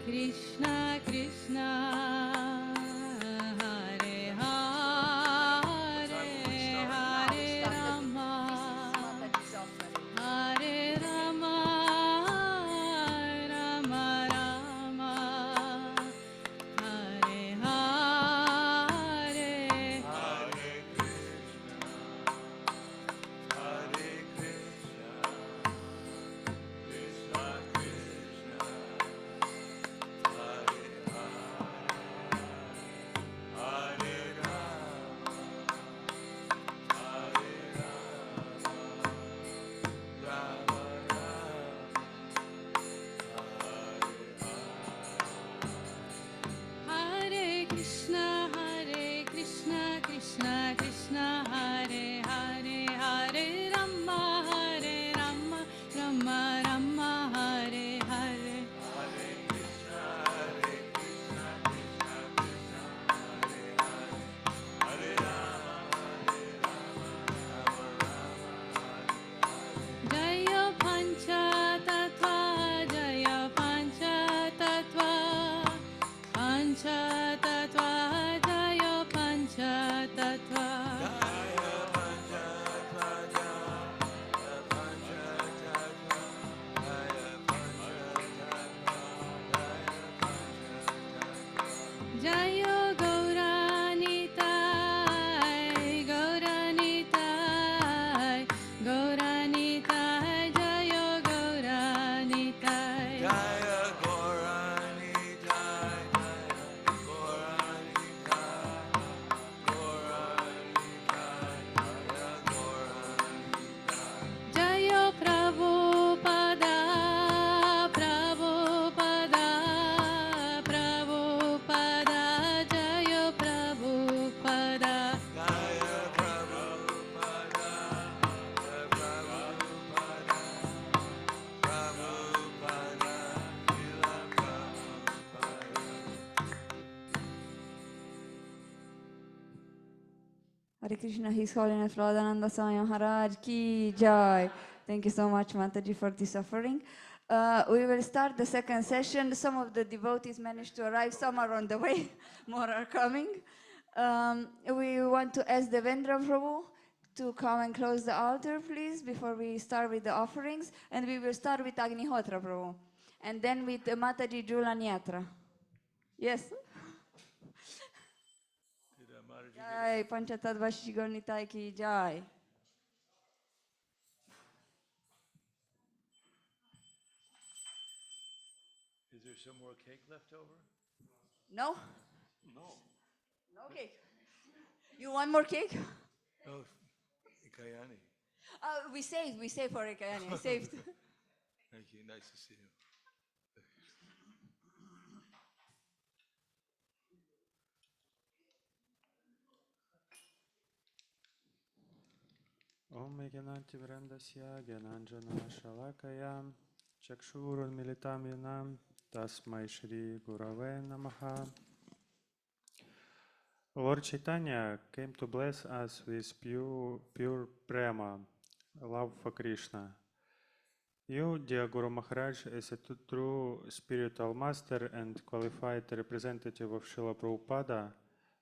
Krishna Krishna Hare Hare Hare Rama Hare Rama Rama Rama Hare Hare Hare Krishna, Krishna Krishna, Hare Hare Rama, Hare Rama, Rama Rama, Hare Krishna Krishna Krishna Hare Hare Hare Rama Hare Rama Rama Rama Hare Hare Hare Krishna, Krishna Krishna, Hare Hare, Hare Rama, Rama Rama, Jaya Pancha Tattva Jaya Pancha Tattva Pancha Tattva Jaya Pancha Tattva Jaya Panchatattva, Jaya Panchatattva, Jaya Panchatattva, Jaya Panchatattva. Jaya Gauranitai Gauranitai Gauranitai Jaya Gauranitai Jaya Gaurani Jaya, Gaurani Jaya, Gaurani Jaya, Gaurani Jaya. Jaya Prabhupada Prabhupada Prabhupada Jaya Prabhupada Jaya Prabhupada, Jaya Prabhupada, Prabhupada, Srila Prabhupada. Hare Krishna, His Holiness Prahladananda Swami Maharaj Ki Jai. Thank you so much, Mataji, for this offering. We will start the second session. Some of the devotees managed to arrive, some are on the way, more are coming. We want to ask Devendra Prabhu to come and close the altar, please, before we start with the offerings. And we will start with Agnihotra Prabhu, and then with Mataji Julan Yatra. Yes? Jai, Panchatattva Shri Gaur Nitai Ki Jai. Is there some more cake left over? No? No. No cake. You want more cake? Oh, Kayani. We saved for Ekayani. I saved. Thank you. Nice to see you. Om Megananti Vrandasya Gyananjana Shalakaya Chakshurun Militam Yanam Tasmai Shri Gurave Namaha. Lord Chaitanya came to bless us with pure prema, love for Krishna. You, dear Guru Maharaj, as a true spiritual master and qualified representative of Srila Prabhupada,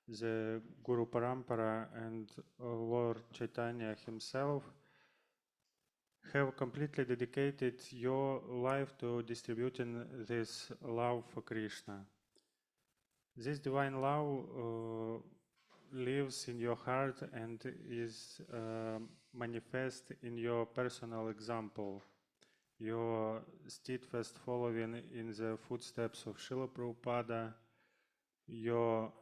the Guru Parampara and Lord Chaitanya himself, have completely dedicated your life to distributing this love for Krishna. This divine love lives in your heart and is manifest in your personal example, your steadfast following in the footsteps of Srila Prabhupada, your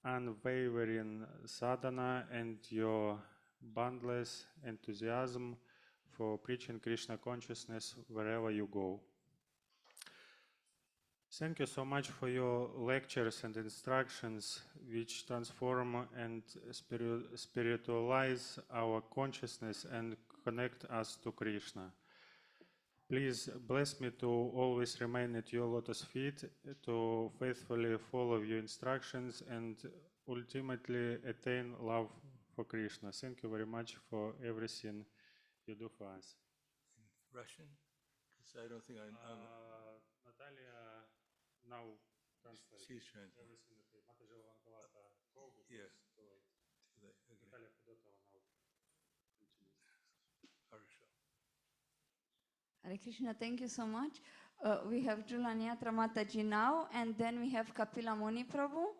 unwavering sadhana, and your boundless enthusiasm for preaching Krishna consciousness wherever you go. Thank you so much for your lectures and instructions, which transform and spiritualize our consciousness and connect us to Krishna. Please bless me to always remain at your lotus feet, to faithfully follow your instructions, and ultimately attain love for Krishna. Thank you very much for everything you do for us. Russian? Because I don't think I'm Natalia now translate She's translating. everything. Okay. Mataji Lankalata, go because Yeah. it's too late. Too late. Okay. Natalia Fedotova now continues. Хорошо. Hare Krishna, thank you so much. We have Julanyatra Mataji now, and then we have Kapila Muni Prabhu.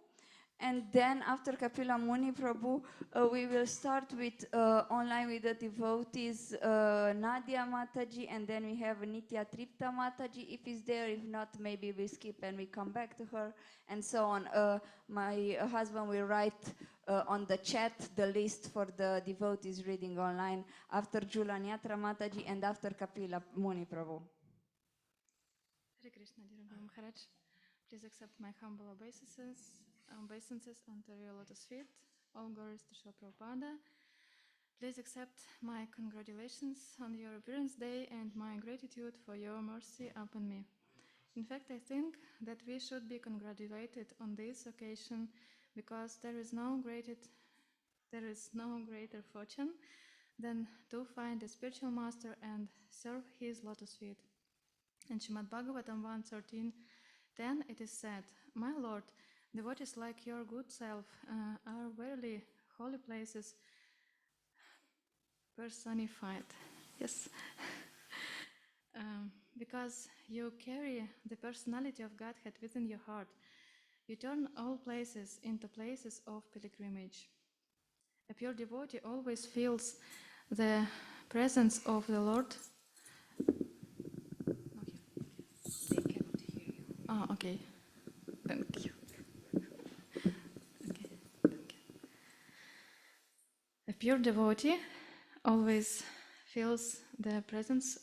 And then after Kapila Muni Prabhu, we will start with online with the devotees, Nadia Mataji, and then we have Nitya Tripta Mataji if is there. If not, maybe we skip and we come back to her, and so on. My husband will write on the chat the list for the devotees reading online after Julanyatra Mataji and after Kapila Muni Prabhu. Hare Krishna, dear Guru Maharaj. Please accept my humble obeisances unto your lotus feet. All glories to Srila Prabhupada. Please accept my congratulations on your appearance day and my gratitude for your mercy upon me. In fact, I think that we should be congratulated on this occasion because there is no greater fortune than to find a spiritual master and serve his lotus feet. In Srimad Bhagavatam 1.13.10 it is said, "My Lord, devotees like your good self are verily holy places personified." Yes. Because you carry the personality of Godhead within your heart, you turn all places into places of pilgrimage. A pure devotee always feels the presence of the Lord. They cannot hear you. Oh, okay. Thank you. Okay, thank you. A pure devotee always feels the presence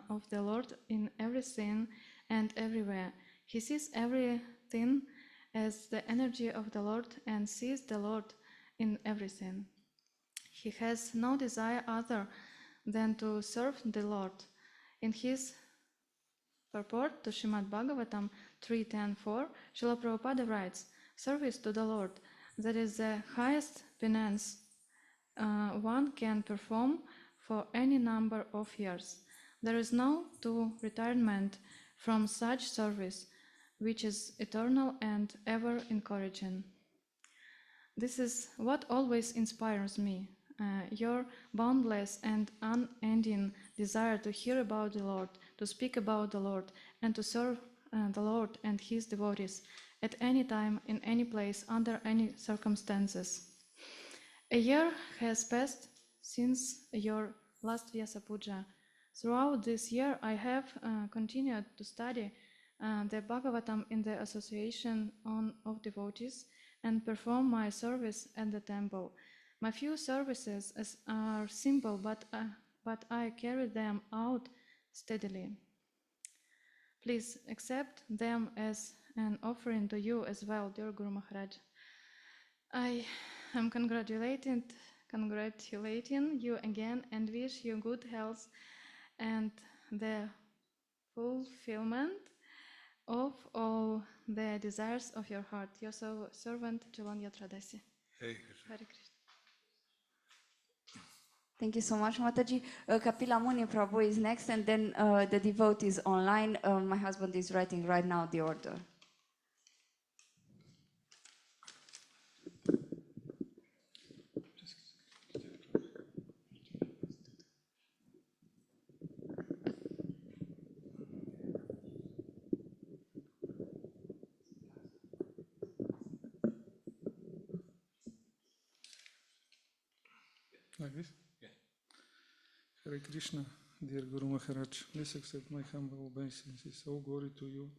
of the Lord in everything and everywhere. He sees everything as the energy of the Lord and sees the Lord in everything. He has no desire other than to serve the Lord. In his purport to Srimad Bhagavatam 3.10.4, Srila Prabhupada writes, "Service to the Lord, that is the highest penance one can perform for any number of years. There is no retirement from such service, which is eternal and ever encouraging." This is what always inspires me, your boundless and unending desire to hear about the Lord, to speak about the Lord, and to serve the Lord and his devotees at any time, in any place, under any circumstances. A year has passed since your last Vyasa Puja. Throughout this year, I have continued to study the Bhagavatam in the Association of Devotees and perform my service at the temple. My few services are simple, but I carry them out steadily. Please accept them as an offering to you as well, dear Guru Maharaj. I am congratulating you again and wish you good health and the fulfillment of all the desires of your heart. Your servant, Julanyatra Dasi. Hare Krishna. Hare Krishna. Thank you so much, Mataji. Kapila Muni Prabhu is next, and then the devotees online. My husband is writing right now the order. Like this? Yeah. Hare Krishna, dear Guru Maharaj, please accept my humble obeisances. All glory to you,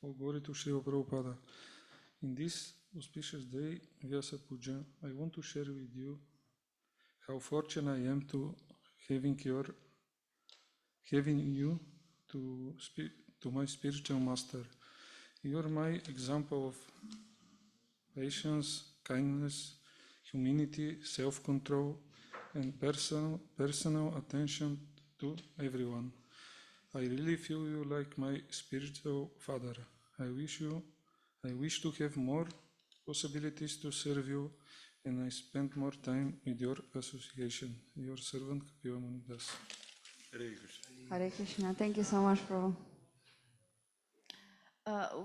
all glory to Srila Prabhupada. In this auspicious day, Vyasa Puja, I want to share with you how fortunate I am to having you to my spiritual master. You are my example of patience, kindness, humility, self-control, and personal attention to everyone. I really feel you like my spiritual father. I wish to have more possibilities to serve you, and I spend more time with your association. Your servant, Kapila Muni Das. Hare Krishna. Hare Krishna. Thank you so much, Prabhu.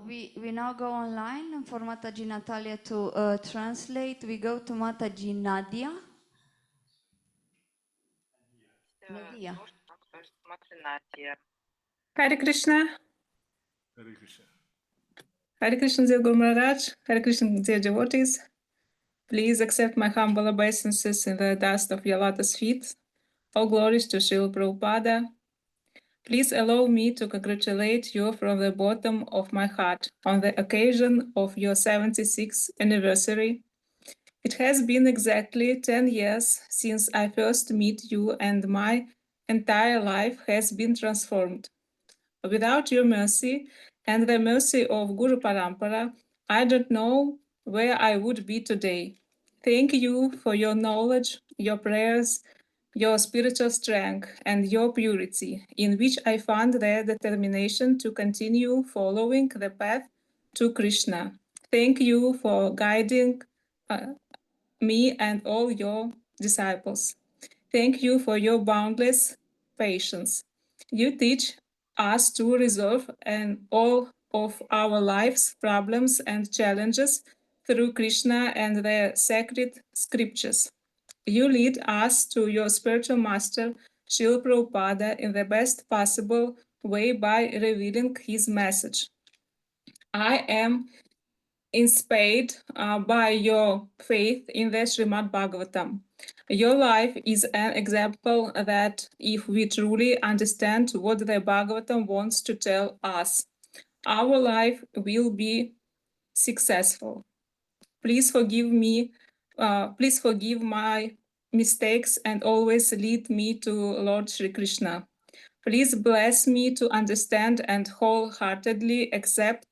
We now go online for Mataji Natalia to translate. We go to Mataji Nadia. Nadia. Hare Krishna. Hare Krishna. Hare Krishna, dear Guru Maharaj. Hare Krishna, dear devotees. Please accept my humble obeisances in the dust of your lotus feet. All glories to Srila Prabhupada. Please allow me to congratulate you from the bottom of my heart on the occasion of your 76th anniversary. It has been exactly 10 years since I first met you, and my entire life has been transformed. Without your mercy and the mercy of Guru Parampara, I don't know where I would be today. Thank you for your knowledge, your prayers, your spiritual strength, and your purity, in which I found the determination to continue following the path to Krishna. Thank you for guiding me and all your disciples. Thank you for your boundless patience. You teach us to resolve all of our life's problems and challenges through Krishna and the sacred scriptures. You lead us to your spiritual master, Srila Prabhupada, in the best possible way by revealing his message. I am inspired by your faith in the Srimad Bhagavatam. Your life is an example that if we truly understand what the Bhagavatam wants to tell us, our life will be successful. Please forgive me. Please forgive my mistakes and always lead me to Lord Shri Krishna. Please bless me to understand and wholeheartedly accept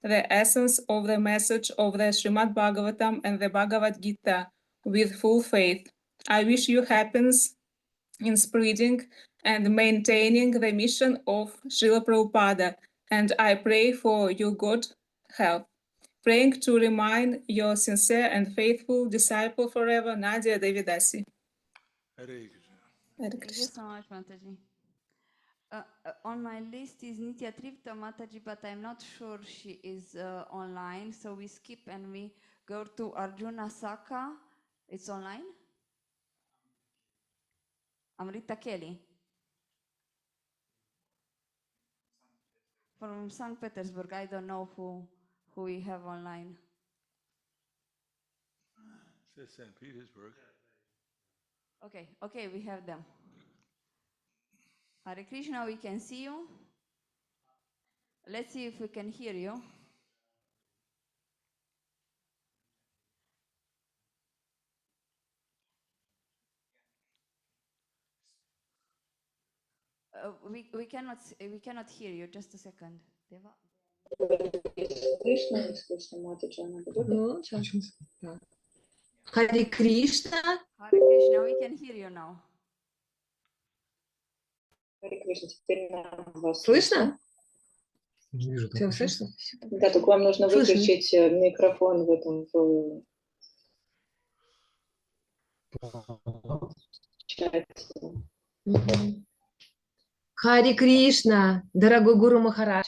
the essence of the message of the Srimad Bhagavatam and the Bhagavad Gita with full faith. I wish you happiness in spreading and maintaining the mission of Srila Prabhupada, and I pray for your good health. Praying to remain your sincere and faithful disciple forever, Nadia Devidasi. Hare Krishna. Hare Thank you Krishna. so much, Mataji. On my list is Nitya Tripta Mataji, but I'm not sure she is online, so we skip and we go to Arjuna Saka. It's online? Amrita Kelly from St. Petersburg. I don't know who we have online. Says St. Petersburg. Okay, we have them. Hare Krishna, we can see you. Let's see if we can hear you. We cannot hear you. Just a second. Deva? Кришна, слышно, Матаджи, она будет. Харе Кришна. Hare Krishna, we can hear you now. Харе Кришна, теперь вас слышно? Не вижу. Все слышно? Да, только вам нужно выключить микрофон в этом чате. Харе Кришна, дорогой Гуру Махарадж.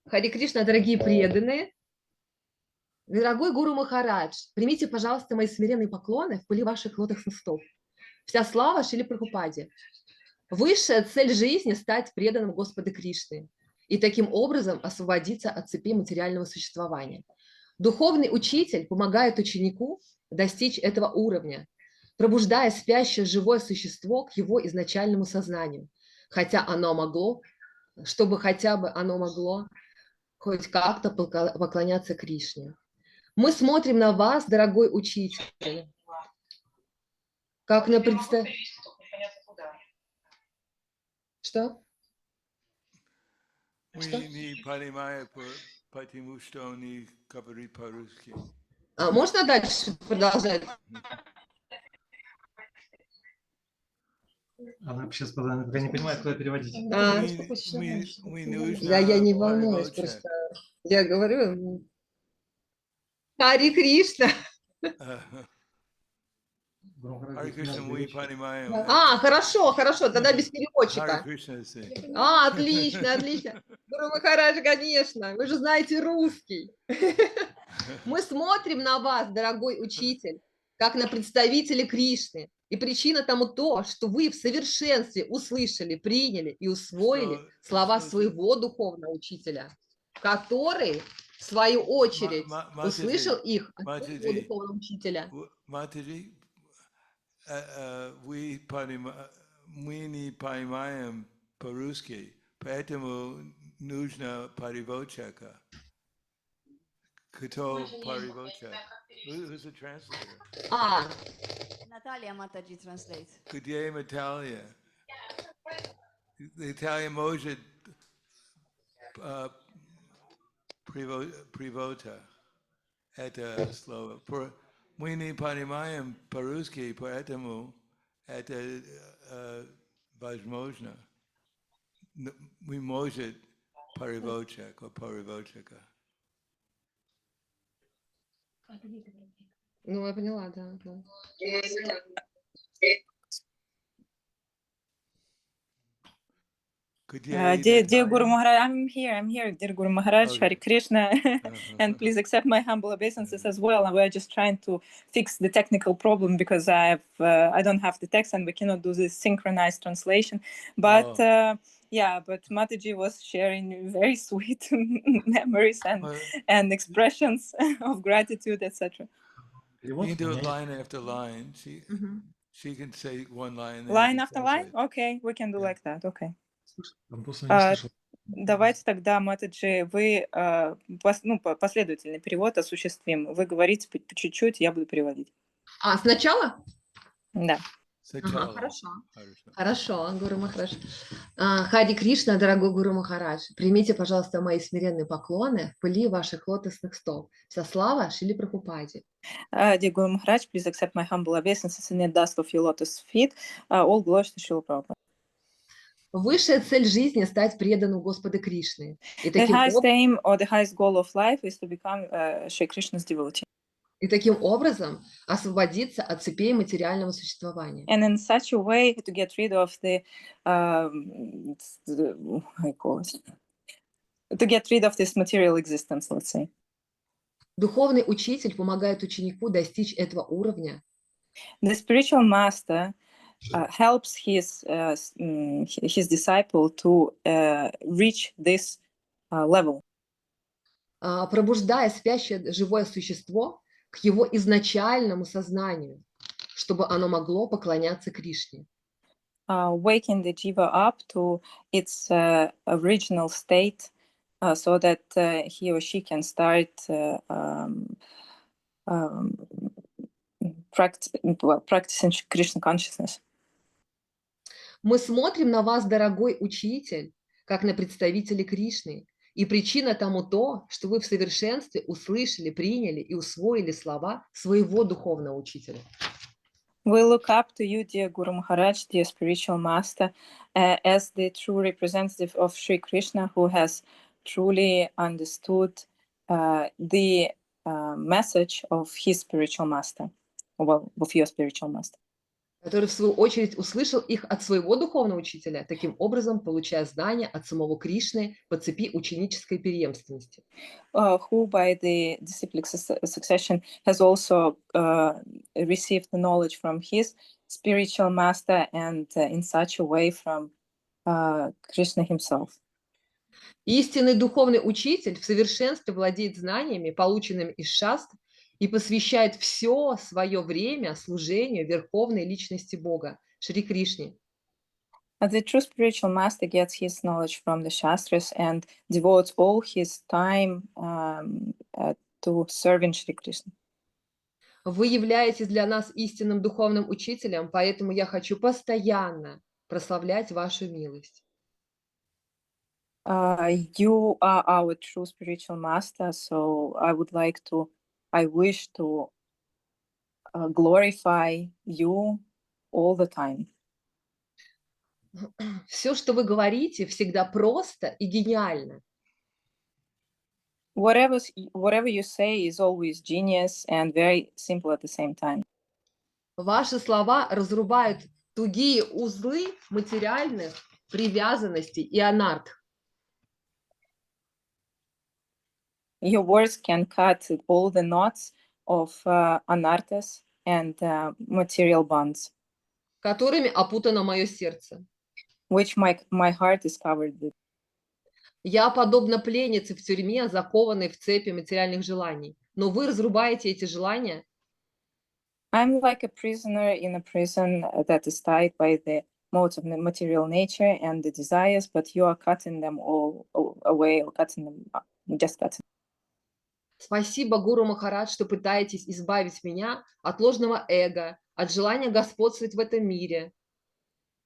Харе Кришна, дорогие преданные. Дорогой Гуру Махарадж, примите, пожалуйста, мои смиренные поклоны в пыли ваших лотосных стоп. Вся слава Шриле Прабхупаде. Высшая цель жизни – стать преданным Господа Кришны и таким образом освободиться от цепи материального существования. Духовный учитель помогает ученику достичь этого уровня, пробуждая спящее живое существо к его изначальному сознанию, чтобы хотя бы оно могло хоть как-то поклоняться Кришне. Мы смотрим на вас, дорогой учитель, как на представителя. Что? Можно дальше продолжать? Она сейчас пока не понимает, куда переводить. Я не волнуюсь, просто я говорю. Харе Кришна. Hare Krishna, мы понимаем. А, хорошо, хорошо, тогда без Hare переводчика. Krishna, say. А, отлично, отлично. Гуру Махарадж, конечно, вы же знаете русский. Мы смотрим на вас, дорогой учитель, как на представителя Кришны. И причина тому то, что вы в совершенстве услышали, приняли и усвоили слова своего духовного учителя, который, в свою очередь, услышал их от своего духовного учителя. Mataji, мы не понимаем по-русски, поэтому нужно переводчика. Кто переводчик? Who's the translator? А, Natalia Mataji translates. Где Наталья? Наталья может привота это слово. Мы не понимаем по-русски, поэтому это возможно. Мы можем переводчик or переводчика. ну я поняла, да. да. Dear Guru Maharaj, I'm here, dear Guru Maharaj, Hare Krishna, and please accept my humble obeisances as well. And we're just trying to fix the technical problem because I don't have the text and we cannot do this synchronized translation. But but Mataji was sharing very sweet memories and expressions of gratitude, etc. You can do it line after line. She can say one line. Line after line? Okay, we can do like that. Okay. Там просто не слышал. Давайте тогда, Матаджи, вы последовательный перевод осуществим. Вы говорите по чуть-чуть, я буду переводить. А, сначала? Да. Ага, хорошо. Хорошо, Гуру Махарадж. Хари Кришна, дорогой Гуру Махарадж, примите, пожалуйста, мои смиренные поклоны в пыли ваших лотосных стоп. Вся слава Шриле Прабхупаде. Dear Guru Maharaj, please accept my humble obeisances in the dust of your lotus feet. All glories to Srila Prabhupada. Высшая цель жизни — стать преданным Господа Кришны. И The highest aim or the highest goal of life is to become Shri Krishna's devotee. И таким образом освободиться от цепей материального существования. And in such a way to get rid of to get rid of this material existence, let's say. Духовный учитель помогает ученику достичь этого уровня. The spiritual master helps his disciple to reach this level. Пробуждая спящее живое существо к его изначальному сознанию, чтобы оно могло поклоняться Кришне. Waking the jiva up to its original state so that he or she can start practicing Krishna consciousness. Мы смотрим на вас, дорогой учитель, как на представителей Кришны. И причина тому то, что вы в совершенстве услышали, приняли и усвоили слова своего духовного учителя. We look up to you, dear Guru Maharaj, dear spiritual master, as the true representative of Sri Krishna, who has truly understood the message of his spiritual master, well, of your spiritual master. Который, в свою очередь, услышал их от своего духовного учителя, таким образом получая знания от самого Кришны по цепи ученической преемственности. Who, by the disciplic succession, has also received the knowledge from his spiritual master and in such a way from Krishna himself. Истинный духовный учитель в совершенстве владеет знаниями, полученными из шастр, и посвящает все свое время служению Верховной Личности Бога, Шри Кришне. The true spiritual master gets his knowledge from the Shastras and devotes all his time to serving Shri Krishna. Вы являетесь для нас истинным духовным учителем, поэтому я хочу постоянно прославлять вашу милость. You are our true spiritual master, so I wish to glorify you all the time. Все, что вы говорите, всегда просто и гениально. Whatever you say is always genius and very simple at the same time. Ваши слова разрубают тугие узлы материальных привязанностей и анарт. Your words can cut all the knots of anarthas and material bonds, которыми опутано мое сердце. which my heart is covered with. Я подобна пленнице в тюрьме, закованной в цепи материальных желаний. Но вы разрубаете эти желания. I'm like a prisoner in a prison that is tied by the modes of the material nature and the desires, but you are cutting them all away, or cutting them, just cutting. Спасибо, Гуру Махарадж, что пытаетесь избавить меня от ложного эго, от желания господствовать в этом мире.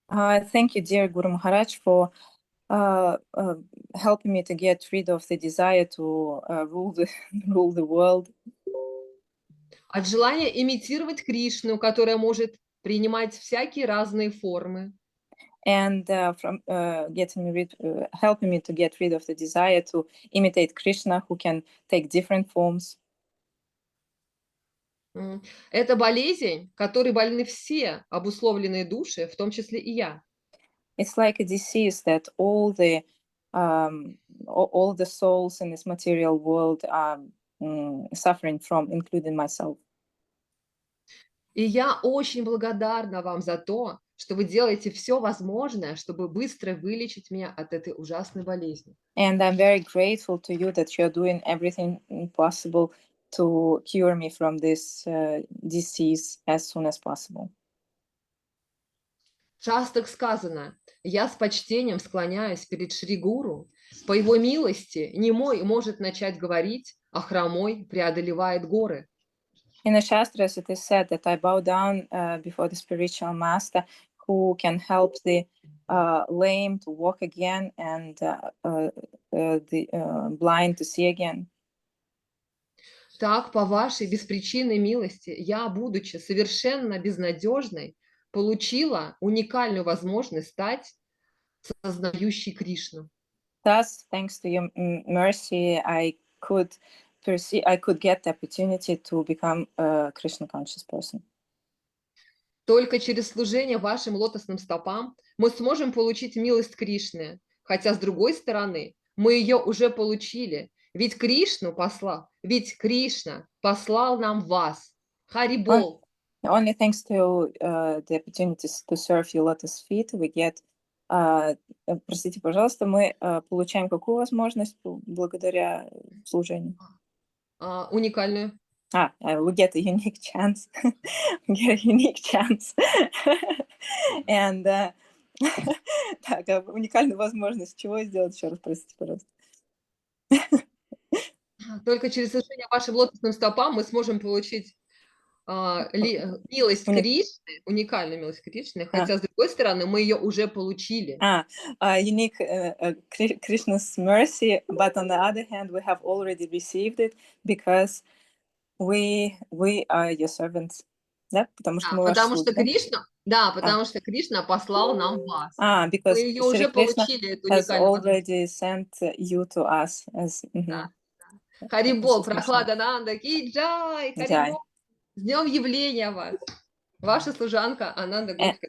Thank you, dear Guru Maharaj, for helping me to get rid of the desire to rule the world. От желания имитировать Кришну, которая может принимать всякие разные формы. And from helping me to get rid of the desire to imitate Krishna, who can take different forms. Это болезнь, которой больны все обусловленные души, в том числе и я. It's like a disease that all the souls in this material world are suffering from, including myself. И я очень благодарна вам за то, что вы делаете все возможное, чтобы быстро вылечить меня от этой ужасной болезни. And I'm very grateful to you that you're doing everything possible to cure me from this disease as soon as possible. В шастрах сказано: «Я с почтением склоняюсь перед Шри Гуру. По его милости немой может начать говорить, а хромой преодолевает горы». In the Shastras, it is said that I bow down before the spiritual master who can help the lame to walk again and the blind to see again. Так, по вашей беспричинной милости, я, будучи совершенно безнадежной, получила уникальную возможность стать сознающей Кришну. Thus, thanks to your mercy, I could get the opportunity to become a Krishna conscious person. Только через служение вашим лотосным стопам мы сможем получить милость Кришны, хотя с другой стороны мы ее уже получили, ведь Кришна послал нам вас. Харибол. Only thanks to the opportunities to serve your lotus feet, we get. Простите, пожалуйста, мы получаем какую возможность благодаря служению? Уникальную. We get a unique chance. We get a unique chance. And так, уникальную возможность чего сделать? Еще раз, простите, пожалуйста. Только через служение вашим лотосным стопам мы сможем получить милость Кришны, уникальную милость Кришны, хотя, с другой стороны, мы ее уже получили. Unique Krishna's mercy, but on the other hand, we have already received it because we are your servants. Да? Потому что мы ваши слуги. Потому что Кришна послал нам вас. Because мы ее уже получили, эту уникальную возможность. Already sent you to us. Харибол, Прахладананда, Ки-джай, Харибол. С днем явления вас. Ваша служанка Ананда Гопика.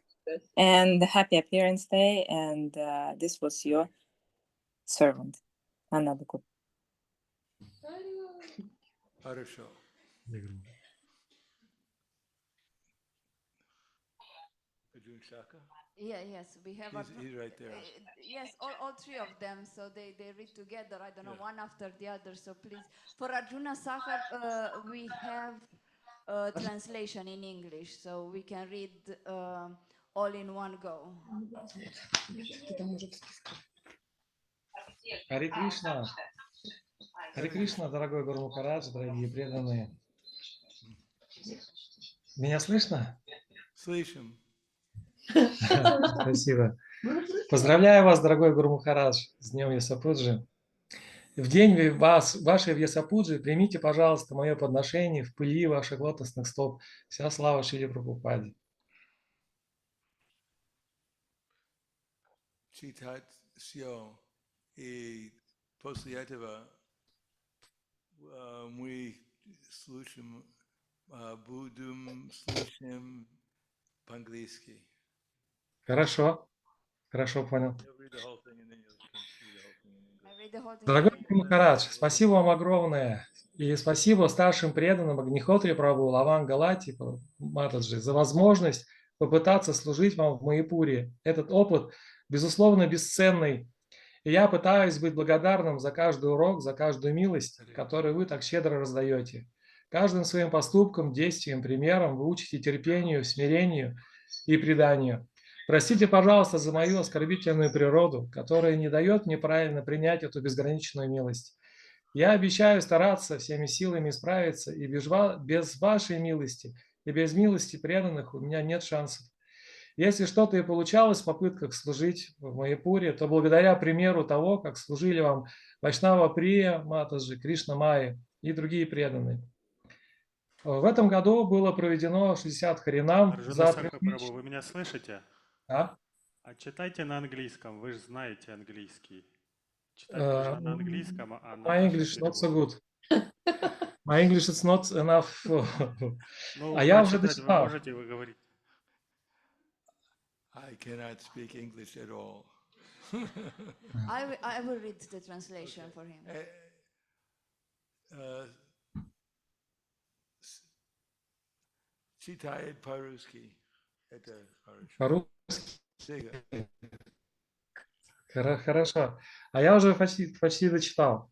And happy appearance day, and this was your servant, Ananda Gopika. Хорошо. Yes, we have. He's right there. Yes, all three of them. So they read together. I don't know, one after the other. So please, for Arjuna Sakhar, we have translation in English, so we can read all in one go. Харе Кришна! Харе Кришна, дорогой Гуру Махарадж, дорогие преданные. Меня слышно? Слышим. Спасибо. Поздравляю вас, дорогой Гуру Махарадж, с днем Vyasa Puja. В день вашей Vyasa Puja примите, пожалуйста, мое подношение в пыли ваших лотосных стоп. Вся слава Шриле Прабхупаде. Читать все. И после этого мы слушаем будем слушаем по-английски. Хорошо, хорошо, понял. You'll read the whole thing and then you'll translate the whole thing in English. I read the whole thing Дорогой in Гуру Махарадж, спасибо вам огромное. И спасибо старшим преданным Агнихотри Прабху, Лаван Галати Матаджи за возможность попытаться служить вам в Майяпуре. Этот опыт, безусловно, бесценный. И я пытаюсь быть благодарным за каждый урок, за каждую милость, которую вы так щедро раздаете. Каждым своим поступком, действием, примером вы учите терпению, смирению и преданию. Простите, пожалуйста, за мою оскорбительную природу, которая не дает мне правильно принять эту безграничную милость. Я обещаю стараться всеми силами исправиться, и без вашей милости и без милости преданных у меня нет шансов. Если что-то и получалось в попытках служить в Майяпуре, то благодаря примеру того, как служили вам Вайшнава Прия, Матаджи, Кришна Майя и другие преданные. В этом году было проведено 60 харинам Арджуна за Саха Прабhu, трехмесячный... вы меня слышите? А? А читайте на английском, вы же знаете английский. Читать нужно на английском, а My Наташа English not so переводит. good. My English is not enough. Ну, А я уже прочитать вы дочитал. можете, вы говорите. I cannot speak English at all. I will read the translation for him. Читает по-русски. Это хорошо. По-русски. Сега. Хорошо. А я уже почти дочитал.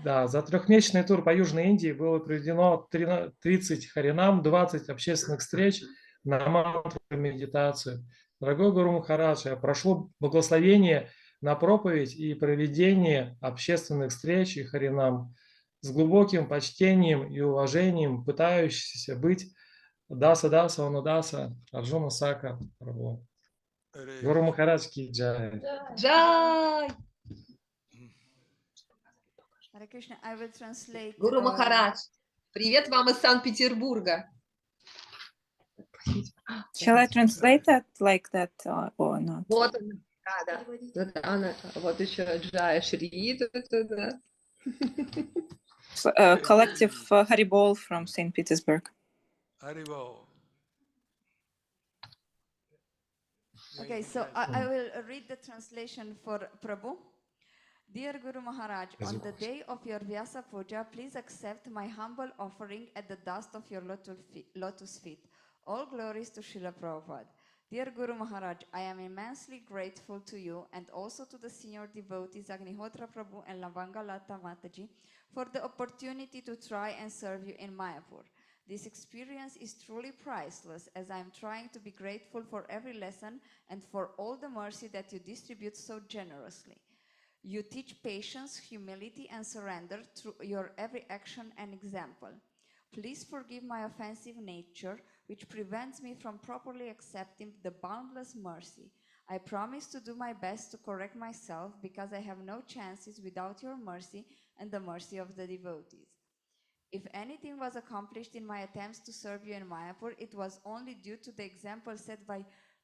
Да, за трехмесячный тур по Южной Индии было проведено 30 харинам, 20 общественных встреч на мантру и медитацию. Дорогой Гуру Махарадж, я прошу благословения на проповедь и проведение общественных встреч и харинам с глубоким почтением и уважением, пытающийся быть Даса Анудаса Арджуна Сака Прабху. Гуру Махарадж ки джай. Джай! Hare Krishna, I will translate. Гуру Махарадж, привет вам из Санкт-Петербурга. Shall I translate that like that or not? Вот она, да. Вот она, вот еще Джая Шри. Да. Collective Haribol from St. Petersburg. Haribol. Okay, so I will read the translation for Prabhu. Dear Guru Maharaj, on the day of your Vyasa Puja, please accept my humble offering at the dust of your lotus feet. All glories to Srila Prabhupada. Dear Guru Maharaj, I am immensely grateful to you and also to the senior devotees Agnihotra Prabhu and Lavangalata Mataji for the opportunity to try and serve you in Mayapur. This experience is truly priceless as I am trying to be grateful for every lesson and for all the mercy that you distribute so generously. You teach patience, humility, and surrender through your every action and example. Please forgive my offensive nature, which prevents me from properly accepting the boundless mercy. I promise to do my best to correct myself because I have no chances without your mercy and the mercy of the devotees. If anything was accomplished in my attempts to serve you in Mayapur, it was only due to the example set by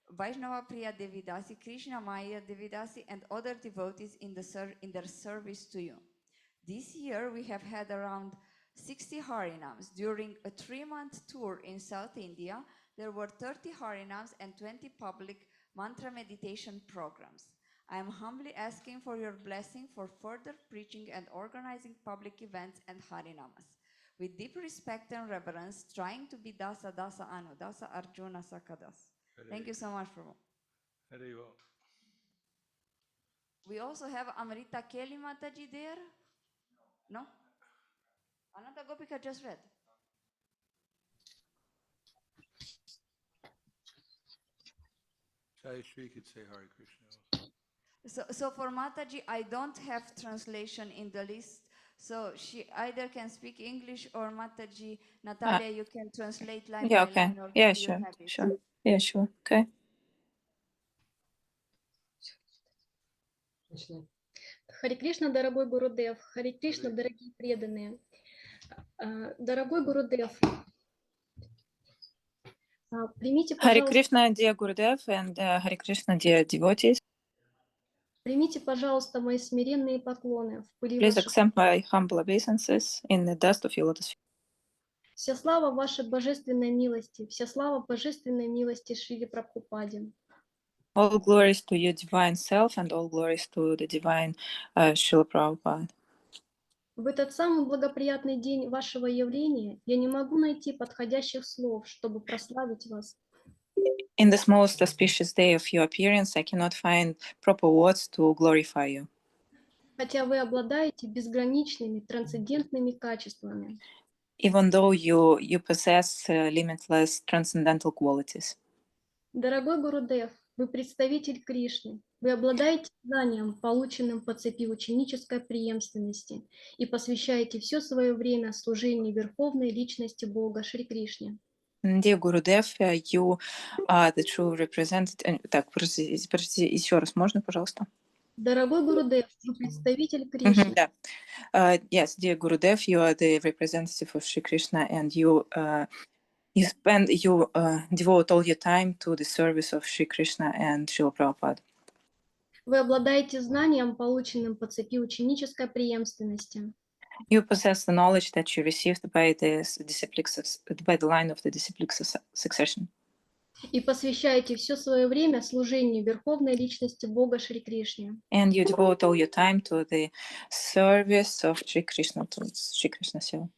Vaishnava Priya Devidasi, Krishna Maya Devidasi, and other devotees in their service to you. This year, we have had around 60 Harinams. During a 3-month tour in South India, there were 30 Harinams and 20 public mantra meditation programs. I am humbly asking for your blessing for further preaching and organizing public events and Harinamas. With deep respect and reverence, trying to be Dasa Anu, Dasa Arjuna Sakadas. Thank you so much, Prabhu. We also have Amrita Kelly Mataji there. No? Ananta Gopika just read. Jai Shri could say Hare Krishna also. So for Mataji, I don't have translation in the list. So she either can speak English or Mataji, Natalia, you can translate line Yeah, by okay. line. Or Yeah, do you sure, have it? sure. Yeah, sure. Okay. Харе Кришна, дорогой Гурудев, Харе Кришна, дорогие преданные. Дорогой Гурудев, примите, Hare пожалуйста, Krishna, dear Gurudev, and Hare Krishna, dear devotees. примите, пожалуйста, мои смиренные поклоны в пыли Please ваших. accept my humble obeisances in the dust of your lotus feet. Вся слава вашей божественной милости, вся слава божественной милости Шри Прабхупаде. All glories to your divine self and all glories to the divine Srila Prabhupada. В этот самый благоприятный день вашего явления я не могу найти подходящих слов, чтобы прославить вас. In this most auspicious day of your appearance, I cannot find proper words to glorify you. Хотя вы обладаете безграничными трансцендентными качествами. Even though you possess limitless transcendental qualities. Дорогой Гурудев, вы представитель Кришны. Вы обладаете знанием, полученным по цепи ученической преемственности, и посвящаете все свое время служению Верховной Личности Бога Шри Кришне. Dear Gurudev, you are the true representative. Так, подождите, еще раз, можно, пожалуйста? Дорогой Гурудев, вы представитель Кришны. Да. Yes, dear Gurudev, you are the representative of Shri Krishna, and you devote all your time to the service of Shri Krishna and Srila Prabhupada. Вы обладаете знанием, полученным по цепи ученической преемственности. You possess the knowledge that you received by the line of the disciplic succession. И посвящаете все свое время служению Верховной Личности Бога Шри Кришне. And you devote all your time to the service of Shri Krishna, to Shri Krishna Seva.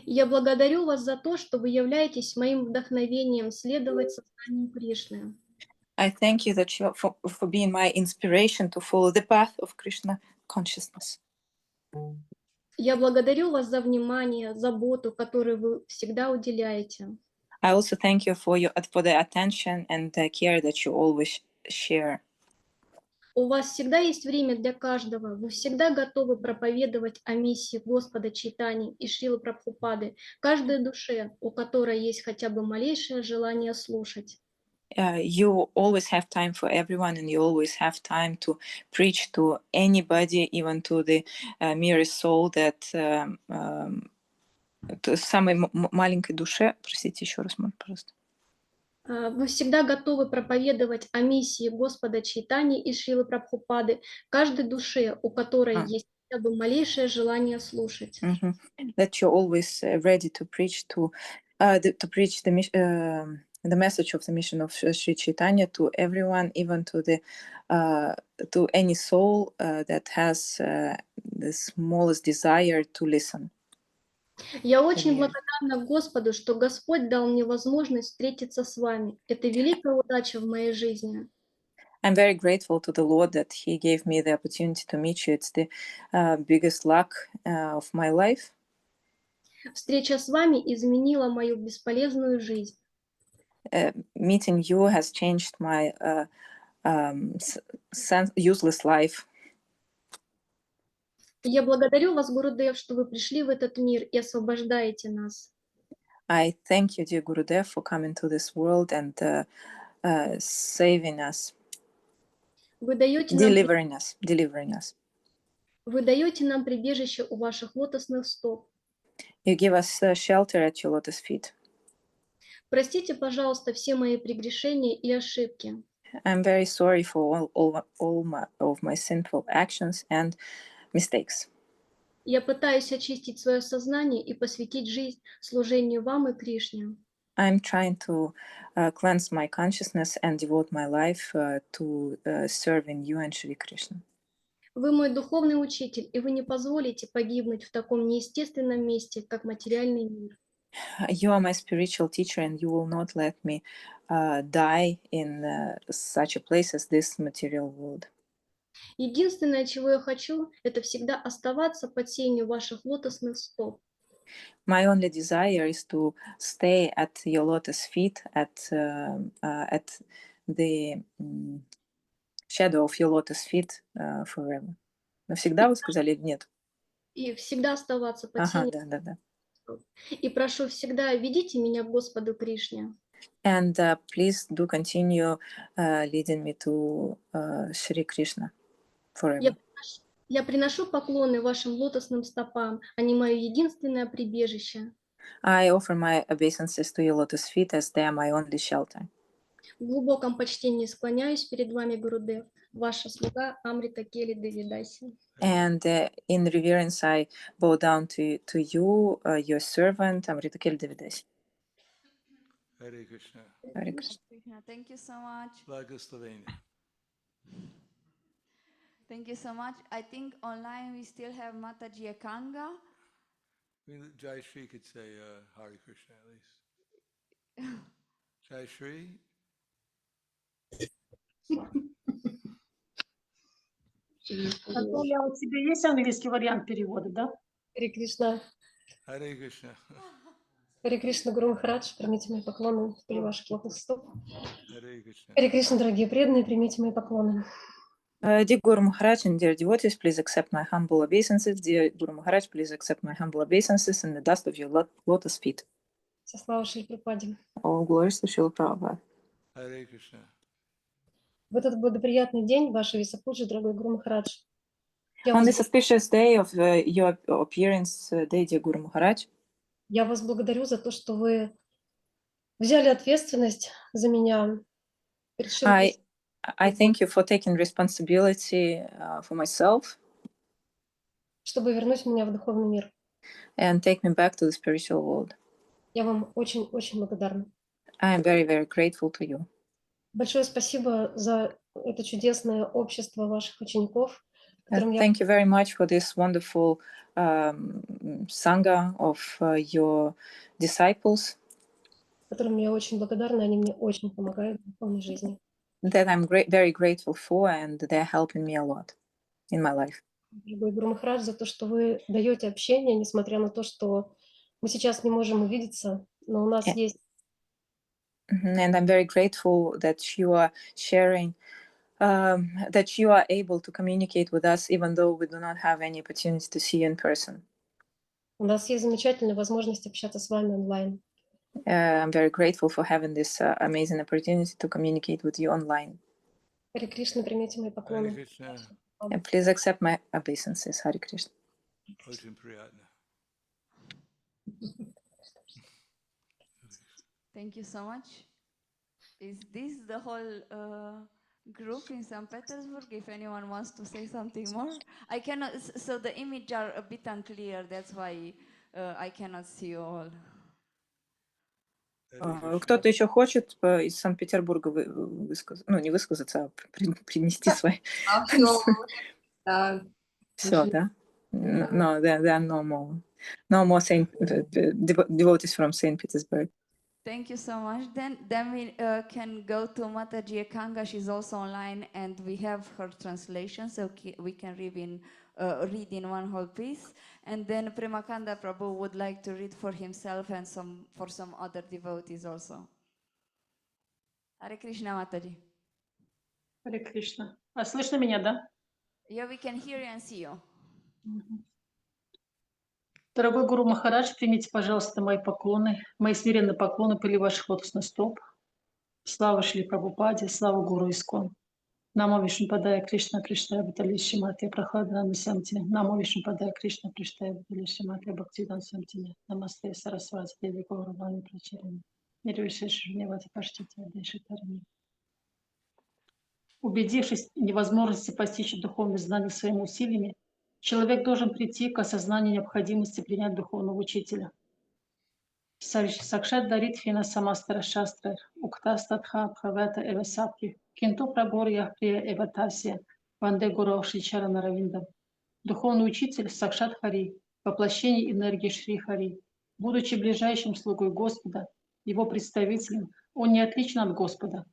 Я благодарю вас за то, что вы являетесь моим вдохновением следовать сознанию Кришны. I thank you that for being my inspiration to follow the path of Krishna consciousness. Я благодарю вас за внимание, заботу, которую вы всегда уделяете. I also thank you for the attention and the care that you always share. У вас всегда есть время для каждого. Вы всегда готовы проповедовать о миссии Господа Чайтани и Шрилы Прабхупады каждой душе, у которой есть хотя бы малейшее желание слушать. You always have time for everyone, and you always have time to preach to anybody, even to the merest soul that самой маленькой душе. Простите, еще раз, пожалуйста. Вы всегда готовы проповедовать о миссии Господа Чайтани и Шрилы Прабхупады каждой душе, у которой есть хотя бы малейшее желание слушать. That you're always ready to preach the message of the mission of Sri Chaitanya to everyone, even to any soul that has the smallest desire to listen. Я очень благодарна Господу, что Господь дал мне возможность встретиться с вами. Это великая удача в моей жизни. I'm very grateful to the Lord that He gave me the opportunity to meet you. It's the biggest luck of my life. Встреча с вами изменила мою бесполезную жизнь. Meeting you has changed my useless life. Я благодарю вас, Гурудев, что вы пришли в этот мир и освобождаете нас. I thank you, dear Gurudev, for coming to this world and saving us, delivering us. Вы даете нам прибежище у ваших лотосных стоп. You give us shelter at your lotus feet. Простите, пожалуйста, все мои прегрешения и ошибки. I'm very sorry for all of my sinful actions and mistakes. Я пытаюсь очистить свое сознание и посвятить жизнь служению вам и Кришне. I'm trying to cleanse my consciousness and devote my life to serving you and Shri Krishna. Вы мой духовный учитель, и вы не позволите погибнуть в таком неестественном месте, как материальный мир. You are my spiritual teacher, and you will not let me die in such a place as this material world. Единственное, чего я хочу, это всегда оставаться под сенью ваших лотосных стоп. My only desire is to stay at your lotus feet, at the shadow of your lotus feet forever. Навсегда вы сказали или нет? И всегда оставаться под сенью. Да. И прошу всегда ведите меня к Господу Кришне. And please do continue leading me to Shri Krishna forever. Я приношу поклоны вашим лотосным стопам, они мое единственное прибежище. I offer my obeisances to your lotus feet as they are my only shelter. В глубоком почтении склоняюсь перед вами, Гурудев. ваша слуга Амрита Кели Девидаси. And in reverence, I bow down to you, your servant, Amrita Kel Devidasi. Hare Krishna. Hare Krishna. Thank you so much. Благословение. Thank you so much. I think online we still have Mataji Ekanga. Jai Shri could say Hare Krishna at least. Jai Shri. Анатолий, а у тебя есть английский вариант перевода, да? Харе Кришна. Hare Krishna. Харе Кришна, Гуру Махарадж, примите мои поклоны при ваших лотосных стоп. Hare Krishna. Харе Кришна, дорогие преданные, примите мои поклоны. Dear Guru Maharaj and dear devotees, please accept my humble obeisances. Dear Guru Maharaj, please accept my humble obeisances in the dust of your lotus feet. Вся слава Шри Прабхупаде. All glories to Srila Prabhupada. Hare Krishna. В этот благоприятный день, Ваша Вьяса Пуджи, дорогой Гуру Махарадж, On this auspicious day of your appearance, dear Guru Maharaj, я вас благодарю за то, что вы взяли ответственность за меня. решили I thank you for taking responsibility for myself чтобы вернуть меня в духовный мир. and take me back to the spiritual world. Я вам очень-очень благодарна. I am very, very grateful to you. Большое спасибо за это чудесное общество ваших учеников, которым я Thank you very much for this wonderful sangha of your disciples которым я очень благодарна, они мне очень помогают в духовной жизни. that I'm very grateful for, and they're helping me a lot in my life. Дорогой Гуру Махарадж, за то, что вы даете общение, несмотря на то, что мы сейчас не можем увидеться, но у нас есть And I'm very grateful that you are sharing, that you are able to communicate with us, even though we do not have any opportunity to see you in person. у нас есть замечательная возможность общаться с вами онлайн. I'm very grateful for having this amazing opportunity to communicate with you online. Харе Кришна, примите мои Hare поклоны. Krishna. And please accept my obeisances. Hare Krishna. Очень приятно. Thank you so much. Is this the whole group in St. Petersburg? If anyone wants to say something more, I cannot. So the images are a bit unclear. That's why I cannot see you all. Кто-то еще хочет из Санкт-Петербурга высказаться, ну не высказаться, а принести свои. Все, да? No, there are no more devotees from St. Petersburg. Thank you so much. Then we can go to Mataji Ekanga. She's also online, and we have her translation, so we can read in one whole piece. And then Premakanda Prabhu would like to read for himself and for some other devotees also. Hare Krishna, Mataji. Харе Кришна. А слышно меня, да? Yeah, we can hear you and see you. Дорогой Гуру Махарадж, примите, пожалуйста, мои поклоны, мои смиренные поклоны пыли ваших лотосных стоп. Слава Шри Прабхупаде, слава Гуру ИСКОН. Намо Вишнупадая Кришна Приштая Бхуталиши Матья Прахладананда Самтине. Намо Вишнупадая Кришна Приштая Бхуталиши Матья Бхактидан Самтине. Намасте Сарасвати Деви Гауравани Прачарани. Нирвишеши Вневати Паштити Адеши Тарани. Убедившись в невозможности постичь духовные знания своими усилиями, человек должен прийти к осознанию необходимости принять духовного учителя. Сакшат дарит фина самастара шастра, укта статха правета эвасапки, кинто праборья прия эватасия, ванде гуру шичара наравинда. Духовный учитель Сакшат Хари, воплощение энергии Шри Хари. Будучи ближайшим слугой Господа, его представителем, он не отличен от Господа.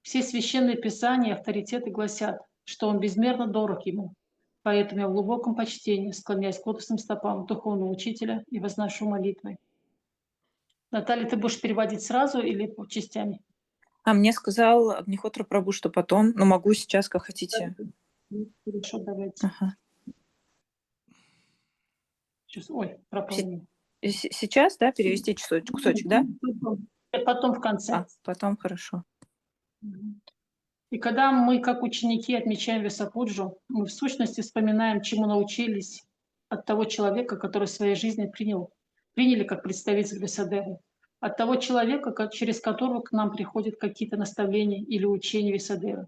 Все священные писания и авторитеты гласят, что он безмерно дорог ему. Поэтому я в глубоком почтении склоняюсь к лотосным стопам духовного учителя и возношу молитвы. Наталья, ты будешь переводить сразу или по частями? А мне сказал Агнихотра Прабhu, что потом, но могу сейчас, как хотите. Хорошо, давайте. Ага. Сейчас, ой, пропал. Сейчас, да, перевести кусочек, да? Потом в конце. А, потом хорошо. И когда мы, как ученики, отмечаем Vyasa Puja, мы в сущности вспоминаем, чему научились от того человека, который в своей жизни приняли как представитель Вьясадевы, от того человека, через которого к нам приходят какие-то наставления или учения Вьясадевы.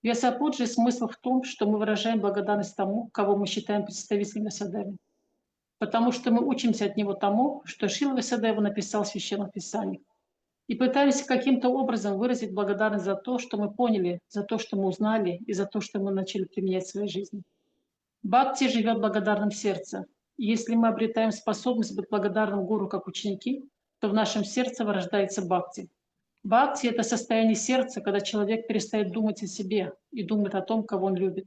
Vyasa Puja смысл в том, что мы выражаем благодарность тому, кого мы считаем представителем Вьясадевы. Потому что мы учимся от него тому, что Шрила Вьясадева написал в Священном Писании. И пытаемся каким-то образом выразить благодарность за то, что мы поняли, за то, что мы узнали и за то, что мы начали применять в своей жизни. Бхакти живет в благодарном сердце. И если мы обретаем способность быть благодарным гуру как ученики, то в нашем сердце вырождается бхакти. Бхакти – это состояние сердца, когда человек перестает думать о себе и думает о том, кого он любит.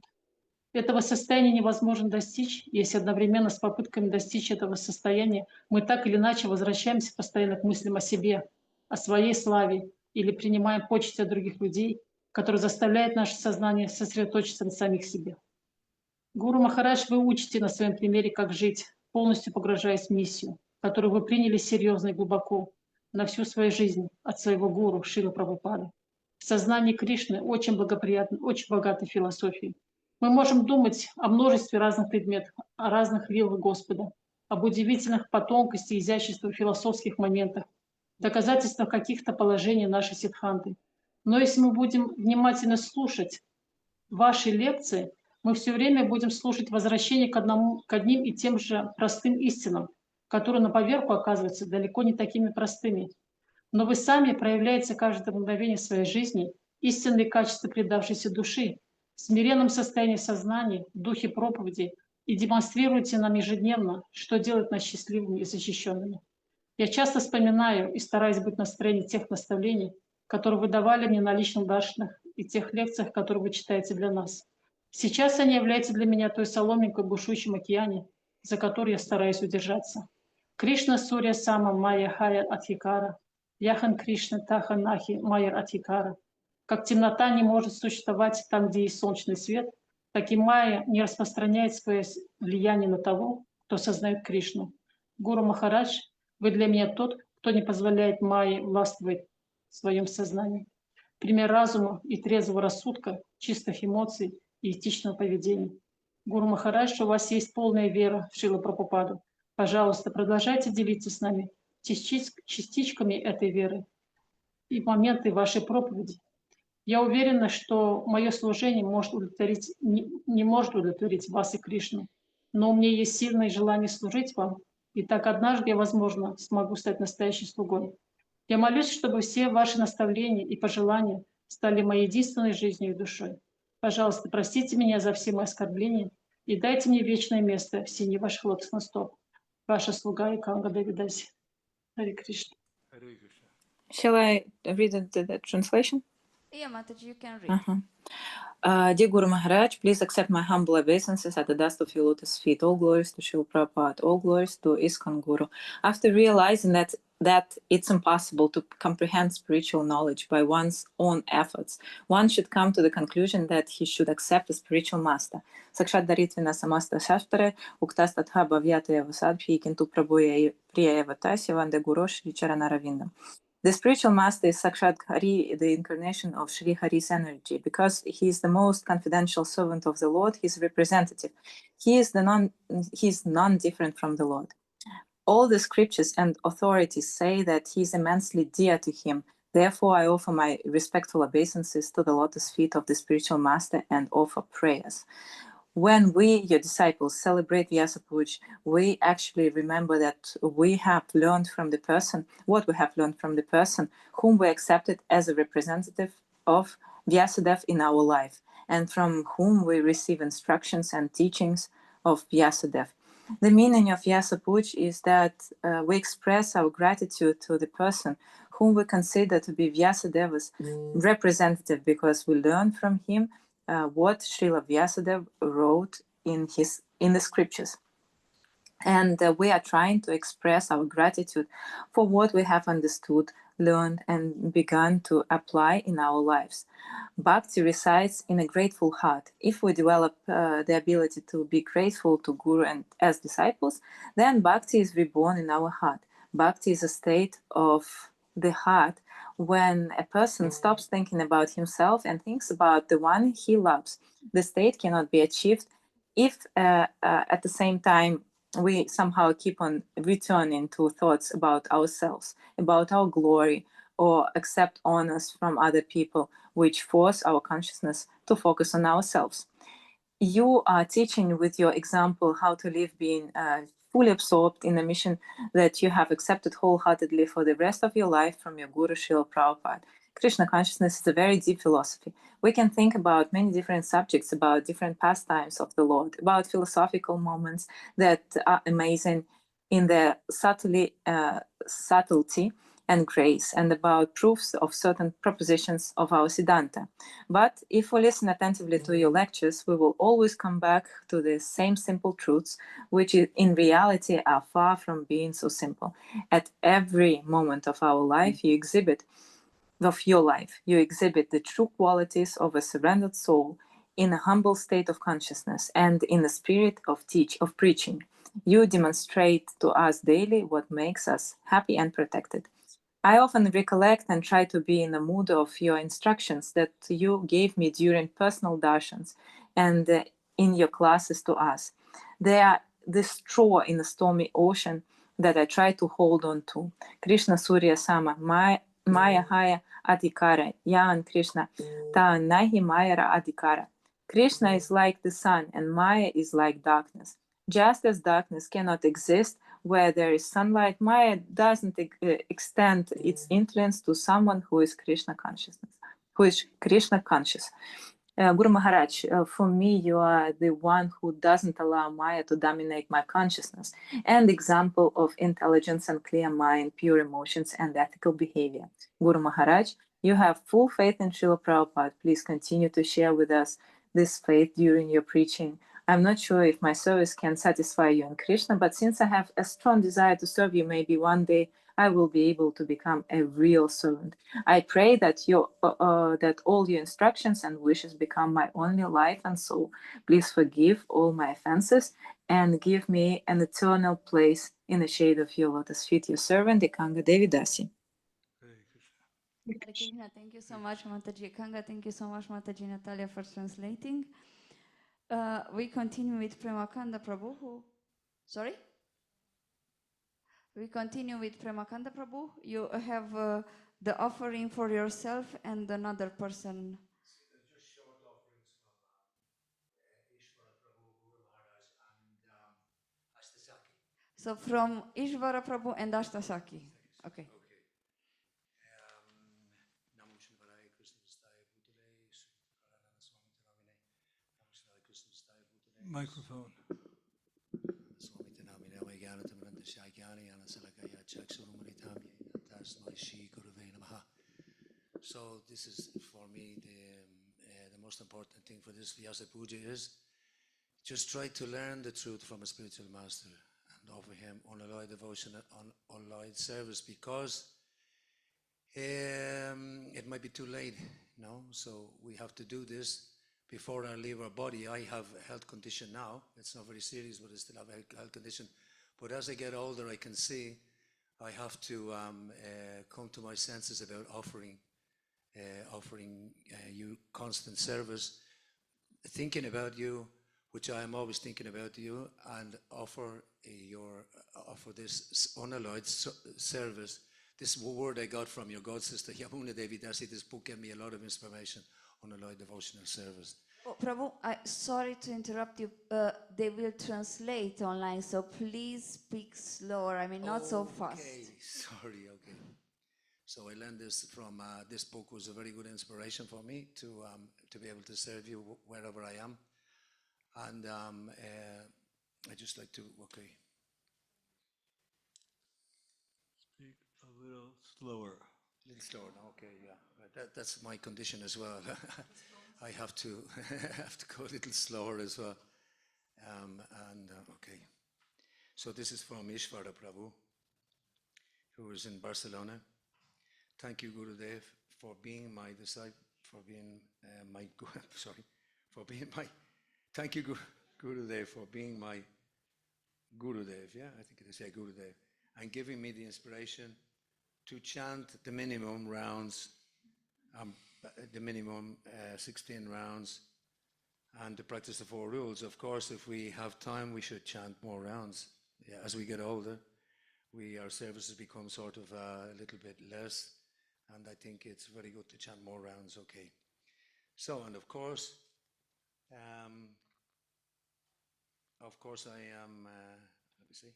Этого состояния невозможно достичь, если одновременно с попытками достичь этого состояния мы так или иначе возвращаемся постоянно к мыслям о себе, о своей славе или принимаем почести от других людей, которые заставляют наше сознание сосредоточиться на самих себе. Гуру Махарадж, вы учите на своем примере, как жить, полностью погружаясь в миссию, которую вы приняли серьезно и глубоко на всю свою жизнь от своего гуру Шрилы Прабхупады. В сознании Кришны очень благоприятно, очень богатой философией. Мы можем думать о множестве разных предметов, о разных вилах Господа, об удивительных по тонкости и изяществу философских моментах, доказательствах каких-то положений нашей сиддханты. Но если мы будем внимательно слушать ваши лекции, мы все время будем слушать возвращение к одним и тем же простым истинам, которые на поверку оказываются далеко не такими простыми. Но вы сами проявляете каждое мгновение своей жизни истинные качества предавшейся души, в смиренном состоянии сознания, в духе проповеди и демонстрируете нам ежедневно, что делает нас счастливыми и защищенными. Я часто вспоминаю и стараюсь быть в настроении тех наставлений, которые вы давали мне на личных даршинах и тех лекциях, которые вы читаете для нас. Сейчас они являются для меня той соломинкой в бушующем океане, за которой я стараюсь удержаться. Кришна Сурья Сама Майя Хая Атхикара, Яхан Кришна Таха Нахи Майя Атхикара. Как темнота не может существовать там, где есть солнечный свет, так и Майя не распространяет свое влияние на того, кто сознает Кришну. Гуру Махарадж, вы для меня тот, кто не позволяет Майе властвовать в своем сознании. Пример разума и трезвого рассудка, чистых эмоций и этичного поведения. Гуру Махарадж, у вас есть полная вера в Шрилу Прабхупаду. Пожалуйста, продолжайте делиться с нами частичками этой веры и моменты вашей проповеди. Я уверена, что мое служение может удовлетворить, не может удовлетворить вас и Кришну, но у меня есть сильное желание служить вам, и так однажды я, возможно, смогу стать настоящим слугой. Я молюсь, чтобы все ваши наставления и пожелания стали моей единственной жизнью и душой. Пожалуйста, простите меня за все мои оскорбления и дайте мне вечное место в сине ваших лотосных стоп. Ваша слуга и Канга Давидаси. Харе Кришна. Hare Krishna. Shall I read the translation? Yeah, Mataji, you can read. Dear Guru Maharaj, please accept my humble obeisances at the dust of your lotus feet. All glories to Srila Prabhupada. All glories to ISKCON Guru. After realizing that it's impossible to comprehend spiritual knowledge by one's own efforts, one should come to the conclusion that he should accept a spiritual master. Sakshat Daritvina Samasta Shaftare, Uktastatha Bhavyata Yavasadbhi, Kintu Prabhuya Priya Evatasi, Vande Guru Shri Charanaravinda. The spiritual master is Sakshat Hari, the incarnation of Sri Hari's energy. Because he is the most confidential servant of the Lord, his representative. He is none different from the Lord. All the scriptures and authorities say that he is immensely dear to him. Therefore, I offer my respectful obeisances to the lotus feet of the spiritual master and offer prayers. When we, your disciples, celebrate Vyasa Puja, we actually remember that we have learned from the person, what we have learned from the person whom we accepted as a representative of Vyasadeva in our life, and from whom we receive instructions and teachings of Vyasadeva. The meaning of Vyasa Puja is that we express our gratitude to the person whom we consider to be Vyasadeva's representative, because we learn from him what Srila Vyasadeva wrote in the scriptures. And we are trying to express our gratitude for what we have understood, learned, and begun to apply in our lives. Bhakti resides in a grateful heart. If we develop the ability to be grateful to Guru and as disciples, then Bhakti is reborn in our heart. Bhakti is a state of the heart when a person stops thinking about himself and thinks about the one he loves. The state cannot be achieved if at the same time we somehow keep on returning to thoughts about ourselves, about our glory, or accept honors from other people, which force our consciousness to focus on ourselves. You are teaching with your example how to live being fully absorbed in a mission that you have accepted wholeheartedly for the rest of your life from your Guru Srila Prabhupada. Krishna consciousness is a very deep philosophy. We can think about many different subjects, about different pastimes of the Lord, about philosophical moments that are amazing in their subtlety and grace, and about proofs of certain propositions of our Siddhanta. But if we listen attentively to your lectures, we will always come back to the same simple truths, which in reality are far from being so simple. At every moment of our life, you exhibit the true qualities of a surrendered soul in a humble state of consciousness and in the spirit of preaching. You demonstrate to us daily what makes us happy and protected. I often recollect and try to be in the mood of your instructions that you gave me during personal darshans and in your classes to us. They are the straw in the stormy ocean that I try to hold on to. Krishna Surya Sama, Maya Haya Adhikara, Yan Krishna, Ta Nahi Mayara Adhikara. Krishna is like the sun and Maya is like darkness. Just as darkness cannot exist where there is sunlight, Maya doesn't extend its influence to someone who is Krishna conscious. Guru Maharaj, for me, you are the one who doesn't allow Maya to dominate my consciousness, and example of intelligence and clear mind, pure emotions, and ethical behavior. Guru Maharaj, you have full faith in Srila Prabhupada. Please continue to share with us this faith during your preaching. I'm not sure if my service can satisfy you and Krishna, but since I have a strong desire to serve you, maybe one day I will be able to become a real servant. I pray that that all your instructions and wishes become my only life and soul. Please forgive all my offenses and give me an eternal place in the shade of your lotus feet. Your servant, Ikanga Devi Dasi. Hare Krishna, thank you so much, Mataji Kanga. Thank you so much, Mataji Natalia, for translating. We continue with Premakanda Prabhu. Sorry? We continue with Premakanda Prabhu. You have the offering for yourself and another person. Just short offerings from Ishvara Prabhu, Guru Maharaj, and Ashtasaki. So from Ishvara Prabhu and Ashtasaki. Okay. Microphone. So this is for me the most important thing for this Vyasa Puja is just try to learn the truth from a spiritual master and offer him unalloyed devotion and unalloyed service, because it might be too late, so we have to do this before I leave our body. I have a health condition now. It's not very serious, but I still have a health condition. But as I get older, I can see I have to come to my senses about offering you constant service, thinking about you, which I am always thinking about you, and offer this unalloyed service. This word I got from your god sister Yamuna Devi Dasi. This book gave me a lot of inspiration on unalloyed devotional service. Oh, Prabhu, sorry to interrupt you. They will translate online, so please speak slower. I mean, not so fast. Okay, sorry. Okay. So I learned this from this book. Was a very good inspiration for me to be able to serve you wherever I am, and I just like to Speak a little slower. A little slower. Okay, yeah. That's my condition as well. I have to go a little slower as well. Okay. So this is from Ishvara Prabhu, who is in Barcelona. Thank you, Gurudev, for being my disciple, thank you, Gurudev, for being my Gurudev, I think it is, Gurudev, and giving me the inspiration to chant the minimum rounds, the minimum 16 rounds, and to practice the 4 rules. Of course, if we have time, we should chant more rounds. As we get older, our services become sort of a little bit less, and I think it's very good to chant more rounds, okay. So, and of course I am, let me see,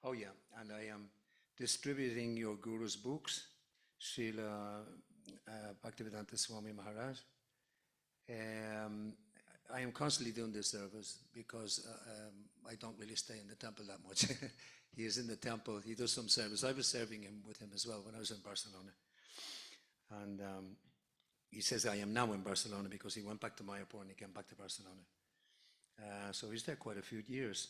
oh yeah, and I am distributing your Guru's books, Srila Bhaktivedanta Swami Maharaj. I am constantly doing this service because I don't really stay in the temple that much. He is in the temple, he does some service. I was serving him with him as well when I was in Barcelona. And he says I am now in Barcelona because he went back to Mayapur and he came back to Barcelona. So he's there quite a few years.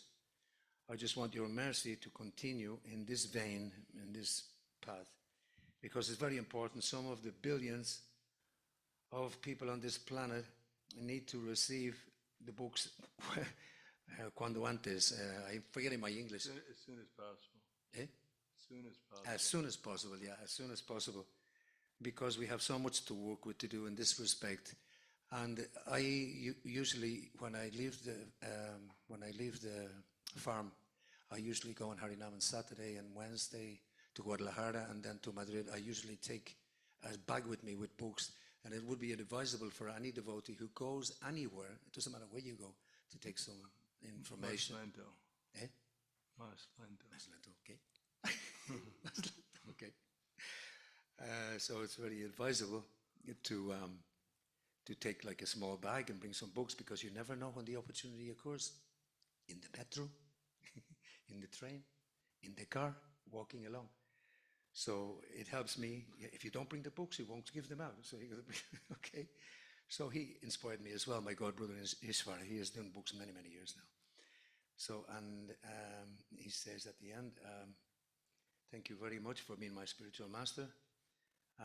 I just want your mercy to continue in this vein, in this path, because it's very important. Some of the billions of people on this planet need to receive the books cuando antes. I'm forgetting my English. As soon as possible. Eh? As soon as possible. As soon as possible, yeah, as soon as possible. Because we have so much to work with, to do in this respect. And I usually, when I leave the farm, I usually go on Harinam on Saturday and Wednesday to Guadalajara and then to Madrid. I usually take a bag with me with books, and it would be advisable for any devotee who goes anywhere, it doesn't matter where you go, to take some information. Mas lento. Eh? Mas lento. Mas lento, okay. Okay. So it's very advisable to take like a small bag and bring some books, because you never know when the opportunity occurs. In the metro, in the train, in the car, walking along. So it helps me. If you don't bring the books, you won't give them out. So you gotta bring, okay. So he inspired me as well. My god brother Ishvara, he has done books many, many years now. So, and he says at the end, thank you very much for being my spiritual master.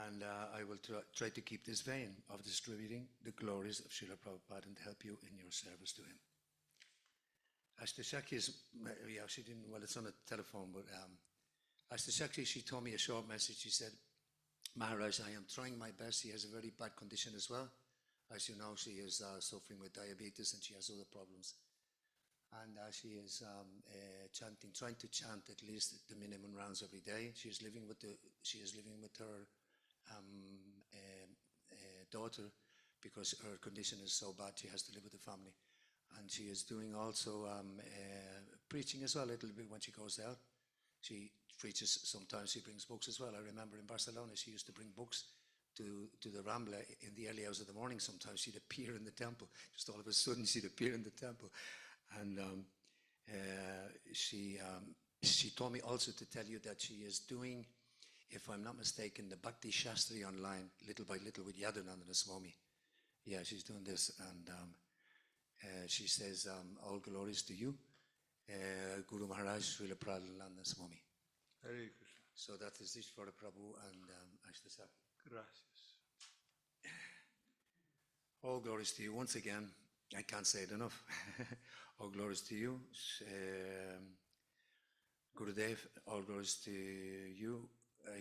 And I will try to keep this vein of distributing the glories of Srila Prabhupada and help you in your service to him. Ashtashakti is, yeah, she didn't, well, it's on a telephone, but Ashtashakti, she told me a short message. She said, Maharaj, I am trying my best. She has a very bad condition as well. As you know, she is suffering with diabetes and she has other problems. And she is chanting, trying to chant at least the minimum rounds every day. She is living with her daughter because her condition is so bad. She has to live with the family. And she is doing also preaching as well a little bit when she goes out. She preaches, sometimes she brings books as well. I remember in Barcelona she used to bring books to the Rambla in the early hours of the morning. Sometimes she'd appear in the temple. Just all of a sudden she'd appear in the temple. And she told me also to tell you that she is doing, if I'm not mistaken, the Bhakti Shastri online, little by little with Yadunandana Swami. Yeah, she's doing this. And she says, all glories to you, Guru Maharaj, Srila Prahladananda Swami. Hare Krishna. So that is Ishvara Prabhu and Ashtasaki. Gracias. All glories to you. Once again, I can't say it enough. All glories to you, Gurudev. All glories to you,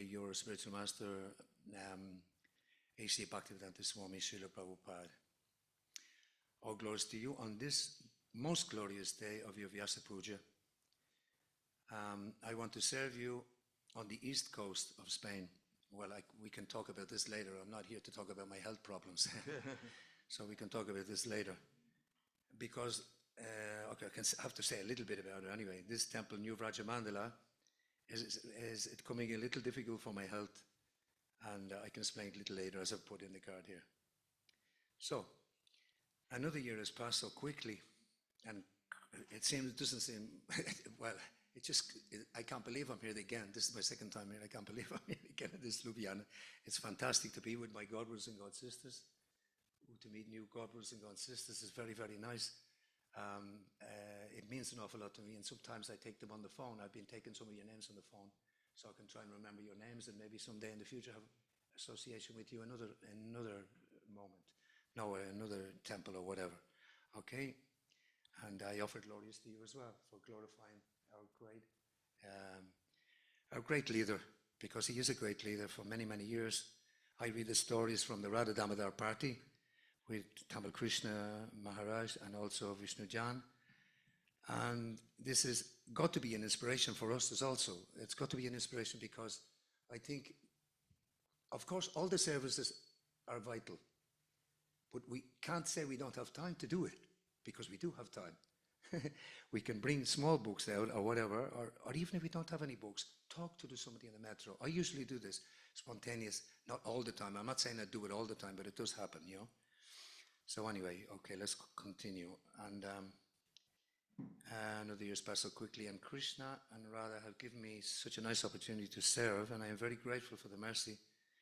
your spiritual master, A.C. Bhaktivedanta Swami, Srila Prabhupada. All glories to you on this most glorious day of your Vyasa Puja. I want to serve you on the east coast of Spain. Well, we can talk about this later. I'm not here to talk about my health problems. So we can talk about this later. Because, okay, I have to say a little bit about it anyway. This temple, New Vrajamandala, is it coming a little difficult for my health. And I can explain it a little later as I put in the card here. So, another year has passed so quickly, and it doesn't seem, well, I can't believe I'm here again. This is my second time here. I can't believe I'm here again at this Ljubljana. It's fantastic to be with my godbrothers and god sisters. To meet new godbrothers and god sisters is very, very nice. It means an awful lot to me, and sometimes I take them on the phone. I've been taking some of your names on the phone, so I can try and remember your names, and maybe someday in the future have association with you in another moment. No, another temple or whatever. Okay? And I offer glories to you as well for glorifying our great leader, because he is a great leader for many, many years. I read the stories from the Radha Damodar party with Tamil Krishna Maharaj and also Vishnu Jan. And this has got to be an inspiration for us as also. It's got to be an inspiration because I think, of course, all the services are vital, but we can't say we don't have time to do it, because we do have time. We can bring small books out or whatever, or even if we don't have any books, talk to somebody in the metro. I usually do this spontaneous, not all the time. I'm not saying I do it all the time, but it does happen, you know. So anyway, okay, let's continue. And another year's passed so quickly, and Krishna and Radha have given me such a nice opportunity to serve, and I am very grateful for the mercy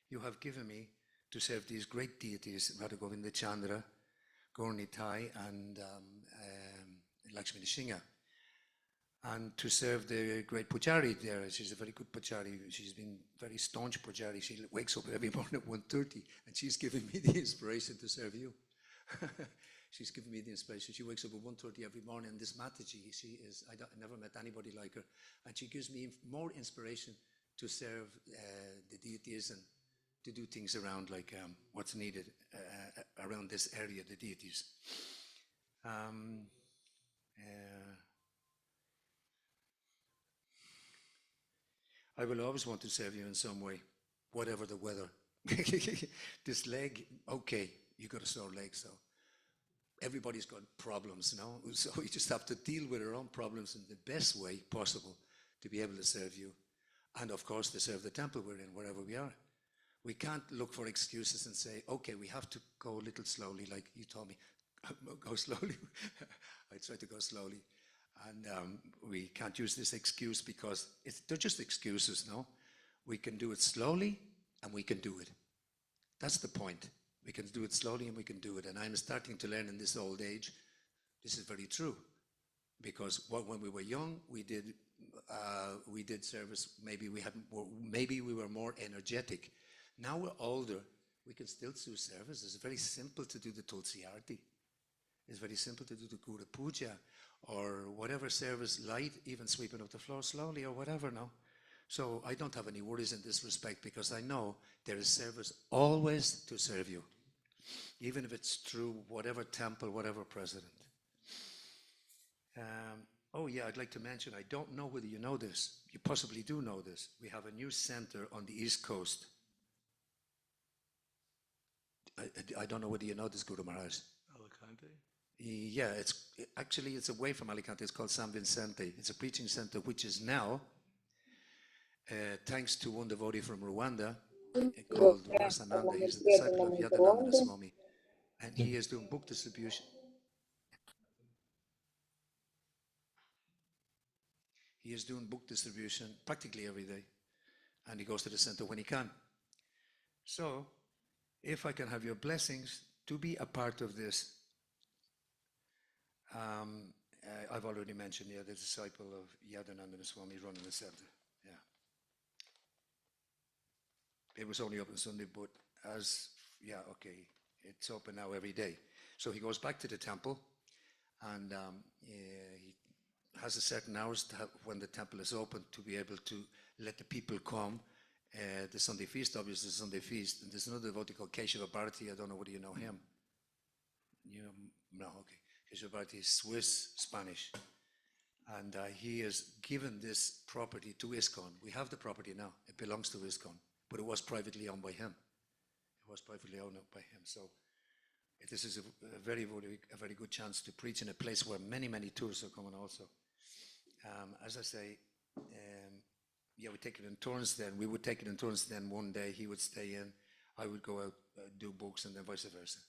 you have given me to serve these great deities, Radha Govinda Chandra, Gaurnitai, and Lakshmi Nrsimha, and to serve the great Pujari there. She's a very good Pujari. She's been very staunch Pujari. She wakes up every morning at 1:30, and she's given me the inspiration to serve you. She's given me the inspiration. She wakes up at 1:30 every morning, and this Mataji, I never met anybody like her, and she gives me more inspiration to serve the deities and to do things around like what's needed around this area, the deities. I will always want to serve you in some way, whatever the weather. This leg, okay, you got a sore leg, so everybody's got problems, no? So we just have to deal with our own problems in the best way possible to be able to serve you. And of course, to serve the temple we're in, wherever we are. We can't look for excuses and say, okay, we have to go a little slowly, like you told me, go slowly. I try to go slowly. And we can't use this excuse because they're just excuses, no? We can do it slowly and we can do it. That's the point. We can do it slowly and we can do it. And I'm starting to learn in this old age, this is very true. Because when we were young, we did service, maybe we were more energetic. Now we're older, we can still do service. It's very simple to do the Tulsi Arti. It's very simple to do the Guru Puja or whatever service, light, even sweeping up the floor slowly or whatever, no? So I don't have any worries in this respect because I know there is service always to serve you, even if it's through whatever temple, whatever president. Oh yeah, I'd like to mention, I don't know whether you know this. You possibly do know this. We have a new center on the East Coast. I don't know whether you know this, Guru Maharaj. Alicante? Yeah, it's away from Alicante. It's called San Vicente. It's a preaching center which is now, thanks to one devotee from Rwanda called Prahladananda. He's a disciple of Prahladananda Swami, and he is doing book distribution. He is doing book distribution practically every day, and he goes to the center when he can. So, if I can have your blessings to be a part of this, I've already mentioned, the disciple of Prahladananda Swami running the center. Yeah. It was only open Sunday, but it's open now every day. So he goes back to the temple, and he has a certain hours when the temple is open to be able to let the people come. The Sunday feast, obviously, the Sunday feast. And there's another devotee called Keshava Bharati. I don't know whether you know him. No, okay. Keshava Bharati is Swiss, Spanish. And he has given this property to ISKCON. We have the property now. It belongs to ISKCON. But it was privately owned by him. So this is a very good chance to preach in a place where many, many tourists are coming also. As I say, we take it in turns then. We would take it in turns then. One day he would stay in, I would go out, do books, and then vice versa.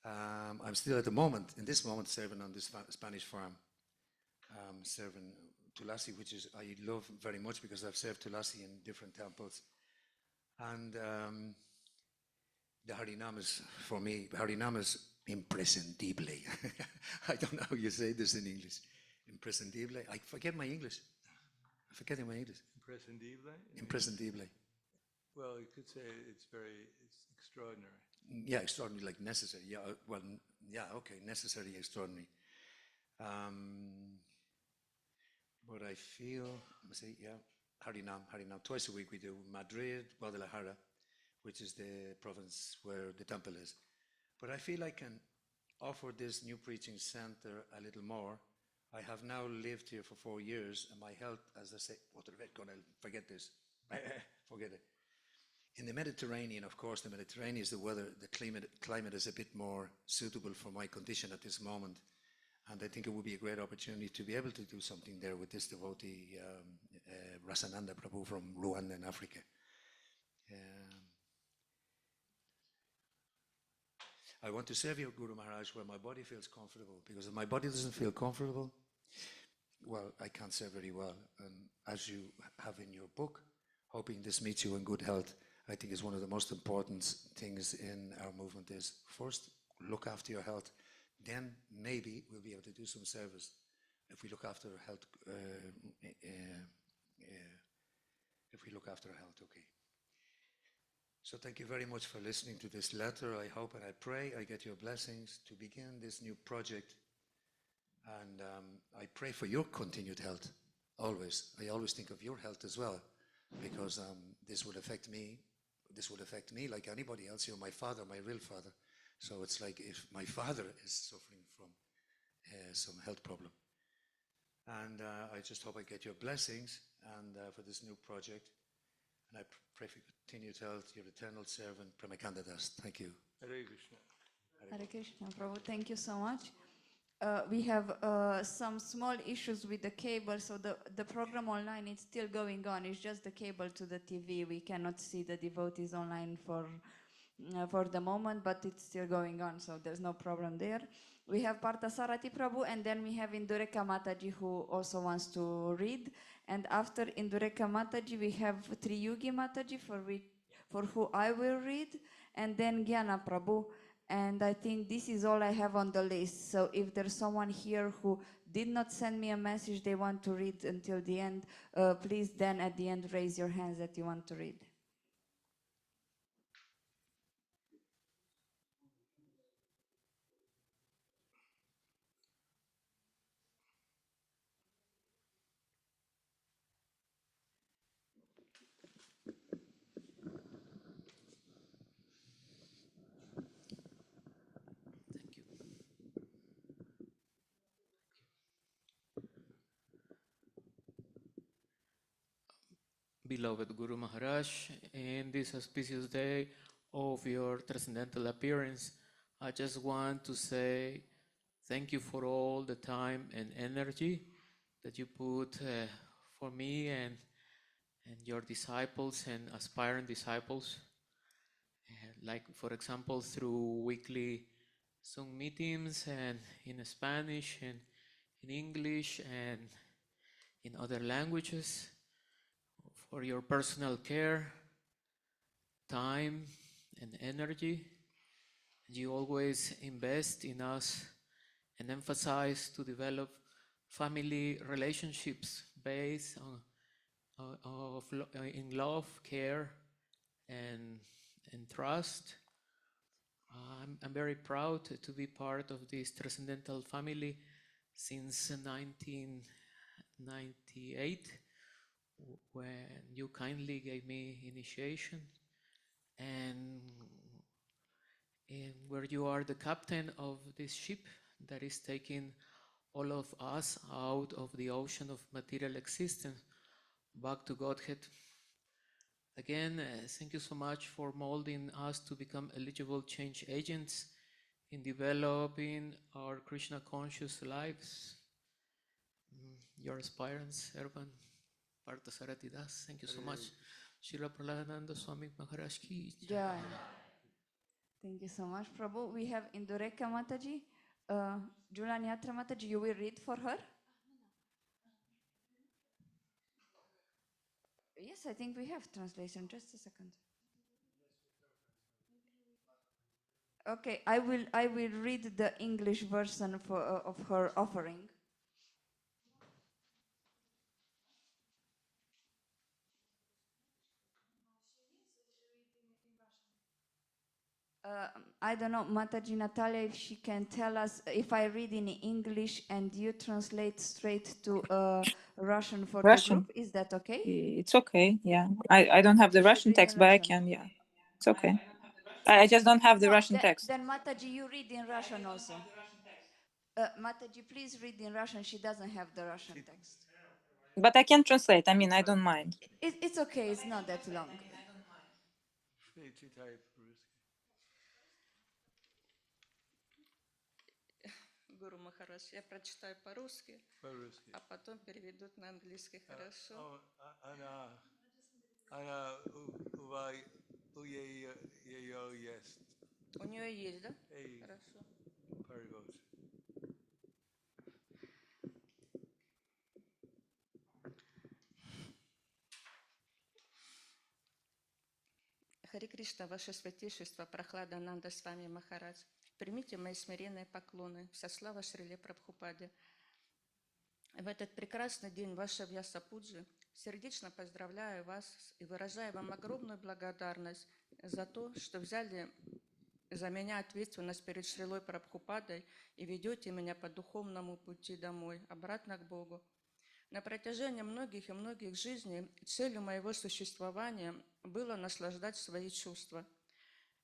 I'm still in this moment, serving on this Spanish farm, serving Tulasi, which is I love very much because I've served Tulasi in different temples. And the Harinam is, for me, Harinam is imprescindible. I don't know how you say this in English. Imprescindible. I forget my English. I'm forgetting my English. Imprescindible. Well, you could say it's extraordinary. Yeah, extraordinary, like necessary. Necessary, extraordinary. But I feel, Harinam. Twice a week we do Madrid, Guadalajara, which is the province where the temple is. But I feel I can offer this new preaching center a little more. I have now lived here for 4 years, and my health, as I say, forget this, forget it. In the Mediterranean, of course, the Mediterranean is the weather, the climate is a bit more suitable for my condition at this moment. And I think it would be a great opportunity to be able to do something there with this devotee, Rasananda Prabhu from Rwanda in Africa. I want to serve you, Guru Maharaj, where my body feels comfortable, because if my body doesn't feel comfortable, well, I can't serve very well. And as you have in your book, hoping this meets you in good health, I think is one of the most important things in our movement is first, look after your health. Then maybe we'll be able to do some service if we look after our health. If we look after our health, okay. So thank you very much for listening to this letter. I hope and I pray I get your blessings to begin this new project. And I pray for your continued health, always. I always think of your health as well, because this would affect me. This would affect me like anybody else. You're my father, my real father. So it's like if my father is suffering from some health problem. And I just hope I get your blessings and for this new project. And I pray for continued health, your eternal servant, Premakanda Das. Thank you. Hare Krishna. Hare Krishna, Prabhu. Thank you so much. We have some small issues with the cable, so the program online is still going on. It's just the cable to the TV. We cannot see the devotees online for the moment, but it's still going on, so there's no problem there. We have Parthasarathi Prabhu, and then we have Indureka Mataji, who also wants to read. And after Indureka Mataji, we have Triyugi Mataji, for who I will read, and then Gyana Prabhu. And I think this is all I have on the list. So if there's someone here who did not send me a message they want to read until the end, please then at the end raise your hands that you want to read. Beloved Guru Maharaj, in this auspicious day of your transcendental appearance, I just want to say thank you for all the time and energy that you put for me and your disciples and aspiring disciples. Like, for example, through weekly Zoom meetings and in Spanish and in English and in other languages. For your personal care, time, and energy. You always invest in us and emphasize to develop family relationships based in love, care, and trust. I'm very proud to be part of this transcendental family since 1998. When you kindly gave me initiation, and where you are the captain of this ship that is taking all of us out of the ocean of material existence back to Godhead. Again, thank you so much for molding us to become eligible change agents in developing our Krishna conscious lives. Your aspirants, servant, Parthasarathi Das, thank you so much. Srila Prahladananda Swami Maharaj ki Jai. Thank you so much, Prabhu. We have Indureka Mataji. Julanyatra Mataji, you will read for her? Yes, I think we have translation. Just a second. Okay, I will read the English version of her offering. I don't know, Mataji Natalia, if she can tell us if I read in English and you translate straight to Russian for the group. Is that okay? It's okay, yeah. I don't have the Russian text, but I can, yeah. It's okay. I just don't have the Russian text. Then Mataji, you read in Russian also. Mataji, please read in Russian. She doesn't have the Russian text. But I can translate. I mean, I don't mind. It's okay. It's not that long. Читай по-русски. Гуру Махарадж, я прочитаю по-русски, По-русски. а потом переведут на английский, хорошо? Она у ее есть. У нее есть, да? Эй, Хорошо. перевод. Хари Кришна, Ваше Святейшество, Прахладананда с вами, Махарадж. Примите мои смиренные поклоны. Вся слава Шриле Прабхупаде. В этот прекрасный день вашей Вьяса Пуджи сердечно поздравляю вас и выражаю вам огромную благодарность за то, что взяли за меня ответственность перед Шрилой Прабхупадой и ведете меня по духовному пути домой, обратно к Богу. На протяжении многих и многих жизней целью моего существования было наслаждать свои чувства.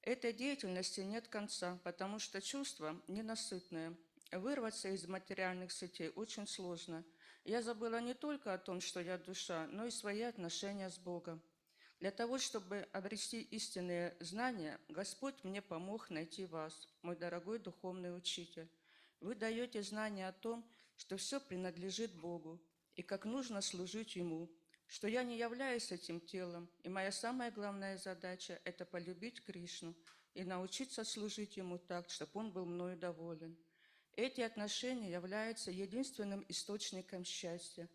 Этой деятельности нет конца, потому что чувства ненасытные. Вырваться из материальных сетей очень сложно. Я забыла не только о том, что я душа, но и свои отношения с Богом. Для того, чтобы обрести истинные знания, Господь мне помог найти вас, мой дорогой духовный учитель. Вы даете знания о том, что все принадлежит Богу, и как нужно служить Ему, что я не являюсь этим телом, и моя самая главная задача – это полюбить Кришну и научиться служить Ему так, чтобы Он был мною доволен. Эти отношения являются единственным источником счастья,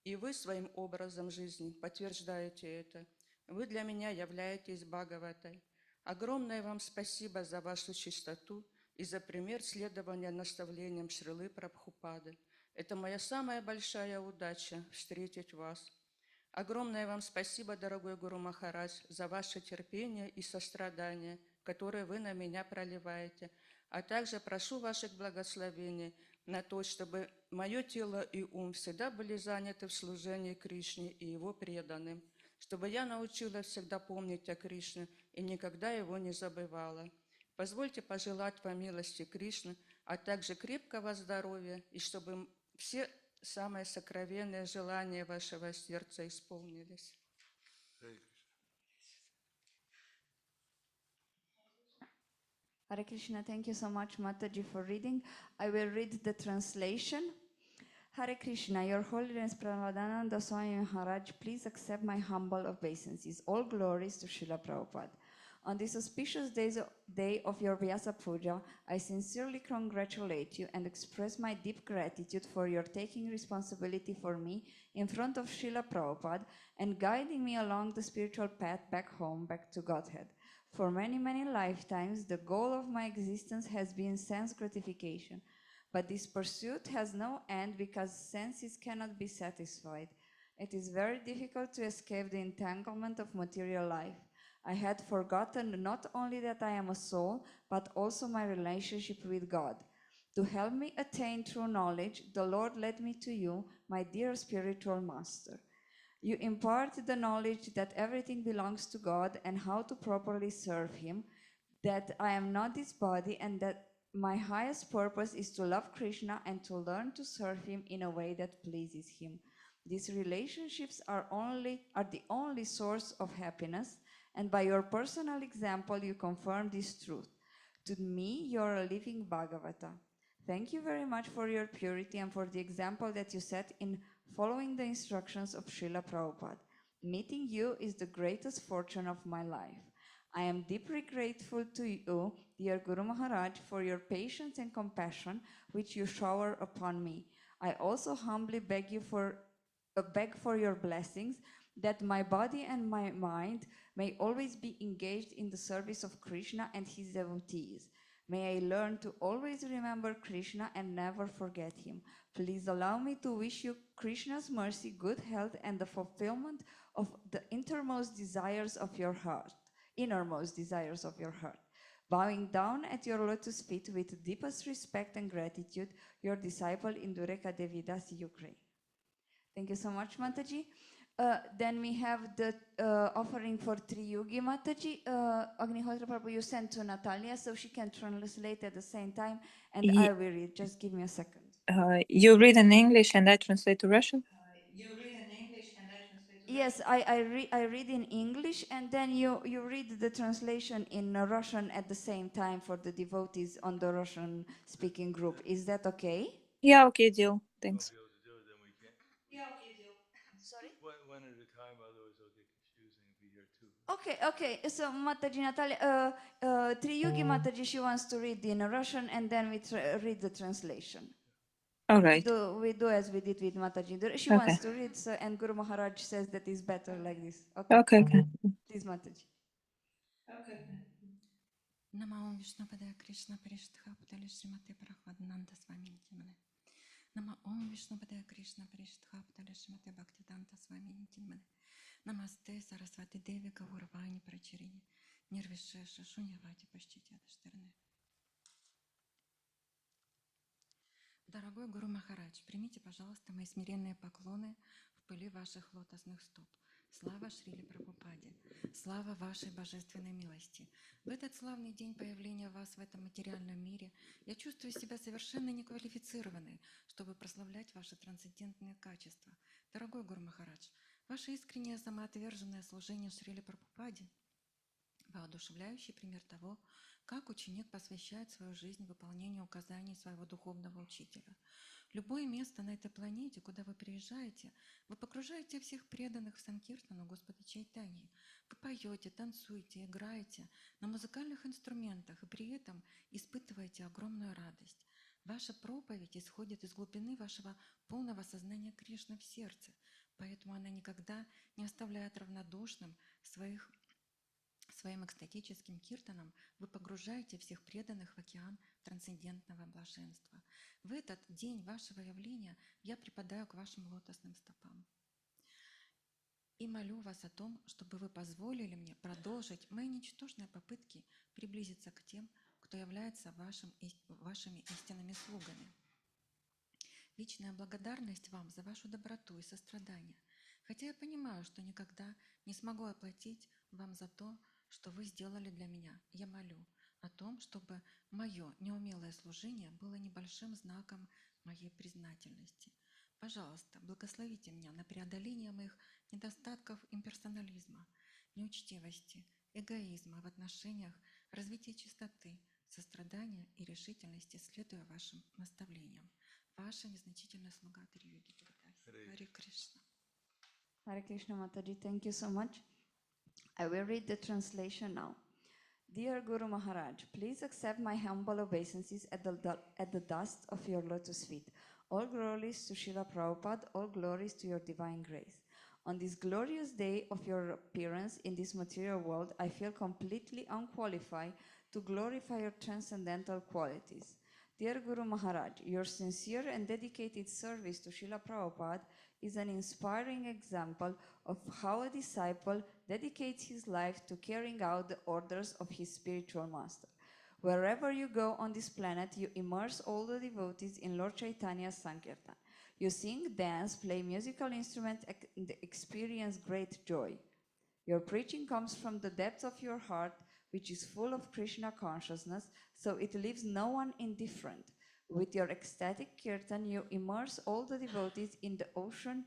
и вы своим образом жизни подтверждаете это. Вы для меня являетесь Бхагаватой. Огромное вам спасибо за вашу чистоту и за пример следования наставлениям Шрилы Прабхупады. Это моя самая большая удача – встретить вас. Огромное вам спасибо, дорогой Гуру Махарадж, за ваше терпение и сострадание, которое вы на меня проливаете, а также прошу ваших благословений на то, чтобы мое тело и ум всегда были заняты в служении Кришне и Его преданным, чтобы я научилась всегда помнить о Кришне и никогда его не забывала. Позвольте пожелать вам милости Кришны, а также крепкого здоровья, и чтобы все самые сокровенные желания вашего сердца исполнились. Hare Krishna, thank you so much, Mataji, for reading. I will read the translation. Hare Krishna, Your Holiness Prahladananda Swami Maharaj, please accept my humble obeisances. All glories to Srila Prabhupada. On this auspicious day of your Vyasa Puja, I sincerely congratulate you and express my deep gratitude for your taking responsibility for me in front of Srila Prabhupada and guiding me along the spiritual path back home, back to Godhead. For many, many lifetimes, the goal of my existence has been sense gratification. But this pursuit has no end because senses cannot be satisfied. It is very difficult to escape the entanglement of material life. I had forgotten not only that I am a soul, but also my relationship with God. To help me attain true knowledge, the Lord led me to you, my dear spiritual master. You impart the knowledge that everything belongs to God and how to properly serve Him, that I am not this body and that my highest purpose is to love Krishna and to learn to serve Him in a way that pleases Him. These relationships are the only source of happiness, and by your personal example, you confirm this truth. To me, you are a living Bhagavata. Thank you very much for your purity and for the example that you set in following the instructions of Srila Prabhupada. Meeting you is the greatest fortune of my life. I am deeply grateful to you, dear Guru Maharaj, for your patience and compassion which you shower upon me. I also humbly beg for your blessings that my body and my mind may always be engaged in the service of Krishna and his devotees. May I learn to always remember Krishna and never forget him. Please allow me to wish you Krishna's mercy, good health, and the fulfillment of the innermost desires of your heart. Bowing down at your lotus feet with deepest respect and gratitude, your disciple Indureka Devi Das Ukraine. Thank you so much, Mataji. Then we have the offering for Triyugi Mataji. Agnihotra Prabhu, you sent to Natalia, so she can translate at the same time, and I will read. Just give me a second. You read in English and I translate to Russian? You read in English and I translate to Yes, I read in English, and then you read the translation in Russian at the same time for the devotees on the Russian-speaking group. Is that okay? Yeah, okay, deal. Thanks. Yeah, okay, deal. Sorry? One at a time, otherwise it'll get confusing and be here too. Okay. So Mataji Natalia, Triyugi Mataji, she wants to read in Russian, and then we read the translation. All right. We do as we did with Mataji. She Okay. wants to read, so, and Guru Maharaj says that is better like this. Okay. Please, Mataji. Okay. Namo Om Vishnupadaya Krishna Parishtha Putali Srimate Prahladananda Swami Nitimane. Namo Om Vishnupadaya Krishna Parishtha Putali Srimate Bhaktivedanta Swami Nitimane. Namaste Saraswati Devi Gauravani Prachарини. Нирвишеша Шуньявати Пашчитяда Штерне. Дорогой Гуру Махарадж, примите, пожалуйста, мои смиренные поклоны в пыли ваших лотосных стоп. Слава Шриле Прабхупаде, слава вашей божественной милости. В этот славный день появления вас в этом материальном мире я чувствую себя совершенно неквалифицированной, чтобы прославлять ваши трансцендентные качества. Дорогой Гуру Махарадж, ваше искреннее самоотверженное служение Шриле Прабхупаде – воодушевляющий пример того, как ученик посвящает свою жизнь выполнению указаний своего духовного учителя. Любое место на этой планете, куда вы приезжаете, вы погружаете всех преданных в Санкиртану Господа Чайтаньи. Вы поете, танцуете, играете на музыкальных инструментах и при этом испытываете огромную радость. Ваша проповедь исходит из глубины вашего полного сознания Кришны в сердце, поэтому она никогда не оставляет равнодушным своим экстатическим киртаном вы погружаете всех преданных в океан трансцендентного блаженства. В этот день вашего явления я припадаю к вашим лотосным стопам и молю вас о том, чтобы вы позволили мне продолжить мои ничтожные попытки приблизиться к тем, кто является вашими истинными слугами. Вечная благодарность вам за вашу доброту и сострадание. Хотя я понимаю, что никогда не смогу оплатить вам за то, что вы сделали для меня. Я молю о том, чтобы мое неумелое служение было небольшим знаком моей признательности. Пожалуйста, благословите меня на преодоление моих недостатков имперсонализма, неучтивости, эгоизма в отношениях, развития чистоты, сострадания и решительности, следуя вашим наставлениям. Ваша незначительная слуга Трiyugi Devadasi. Харе Кришна. Hare Krishna Mataji, thank you so much. I will read the translation now. Dear Guru Maharaj, please accept my humble obeisances at the dust of your lotus feet. All glories to Srila Prabhupada, all glories to your divine grace. On this glorious day of your appearance in this material world, I feel completely unqualified to glorify your transcendental qualities. Dear Guru Maharaj, your sincere and dedicated service to Srila Prabhupada is an inspiring example of how a disciple dedicates his life to carrying out the orders of his spiritual master. Wherever you go on this planet, you immerse all the devotees in Lord Chaitanya's Sankirtan. You sing, dance, play musical instruments, and experience great joy. Your preaching comes from the depths of your heart, which is full of Krishna consciousness, so it leaves no one indifferent. With your ecstatic kirtan, you immerse all the devotees in the ocean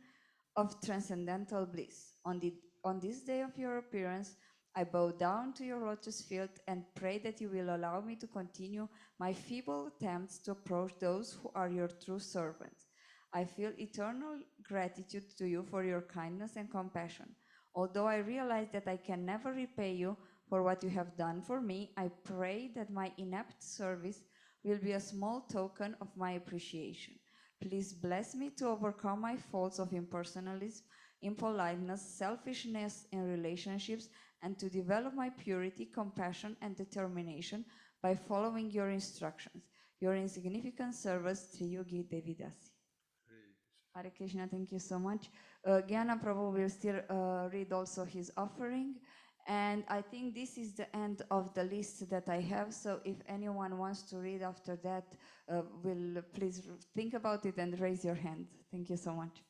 of transcendental bliss. On this day of your appearance, I bow down to your lotus feet and pray that you will allow me to continue my feeble attempts to approach those who are your true servants. I feel eternal gratitude to you for your kindness and compassion. Although I realize that I can never repay you for what you have done for me, I pray that my inept service will be a small token of my appreciation. Please bless me to overcome my faults of impersonalism, impoliteness, selfishness in relationships, and to develop my purity, compassion, and determination by following your instructions. Your insignificant servant, Triyugi Devidasi. Hare Krishna, thank you so much. Gyana Prabhu will still read also his offering. And I think this is the end of the list that I have. So if anyone wants to read after that, will please think about it and raise your hand. Thank you so much.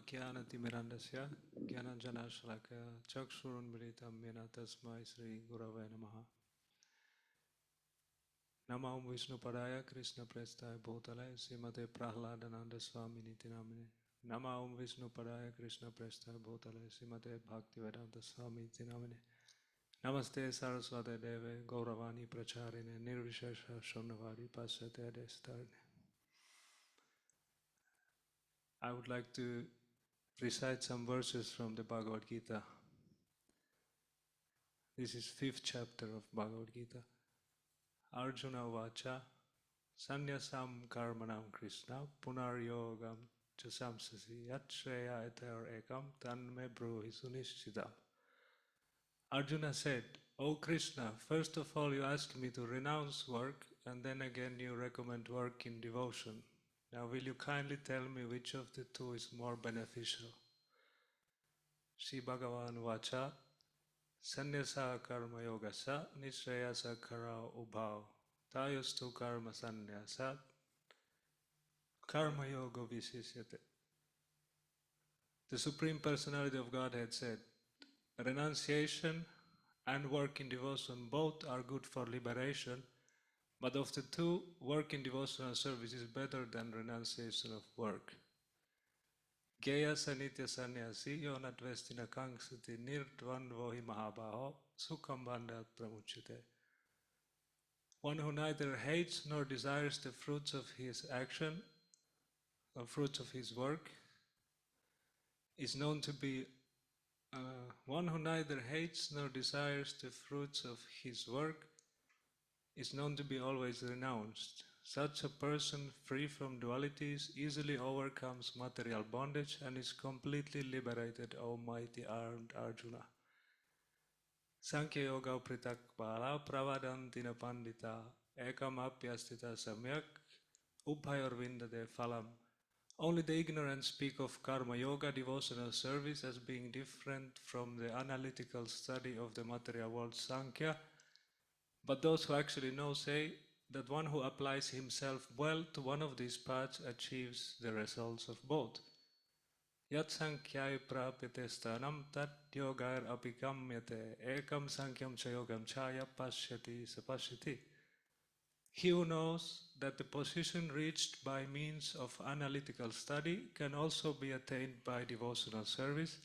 Jnanatimirandasya Jnanajanashalakaya Chakshurunmilitam Yena Tasmai Sri Gurave Namaha. Nama Om Vishnu Padaya Krishna Prestaya Bhutale Srimate Prahladananda Swami Niti Namine. Nama Om Vishnu Padaya Krishna Prestaya Bhutale Srimate Bhaktivedanta Swami Niti Namine. Namaste Saraswate Deve Gauravani Pracharine Nirvishesha Shonavadi Pasate Adestarine. I would like to recite some verses from the Bhagavad Gita. This is 5th chapter of Bhagavad Gita. Arjuna Vacha Sanyasam Karmanam Krishna Punar Yogam Chasamsasi Yatshreya Etar Ekam Tanme Bruhi Sunishchitam. Arjuna said, O Krishna, first of all you ask me to renounce work, and then again you recommend work in devotion. Now will you kindly tell me which of the two is more beneficial? Shri Bhagavan Vacha Sanyasa Karma Yogasa Nishreyasa Kara Ubhav Tayastu Karma Sanyasat Karma Yoga Visishyate. The Supreme Personality of Godhead said, renunciation and work in devotion both are good for liberation, but of the two, work in devotional service is better than renunciation of work. Geya sanitya sanyasi yonatvestina kangsati nirdvanvohi mahabaho sukham bandhat pramuchite. One who neither hates nor desires the fruits of his action, or fruits of his work, is known to be one who neither hates nor desires the fruits of his work is known to be always renounced. Such a person, free from dualities, easily overcomes material bondage and is completely liberated, O mighty armed Arjuna. Sankhya Yoga Pritak Bala Pravadantina Pandita Ekam Apyastita Samyak Ubhayorvindade Phalam. Only the ignorant speak of karma yoga, devotional service, as being different from the analytical study of the material world Sankhya. But those who actually know say that one who applies himself well to one of these paths achieves the results of both. Yat Sankhyaye prapyate stanam tat yogair apikamyate ekam sankyam cha yogam chaya pashyati sapashyati. He who knows that the position reached by means of analytical study can also be attained by devotional service,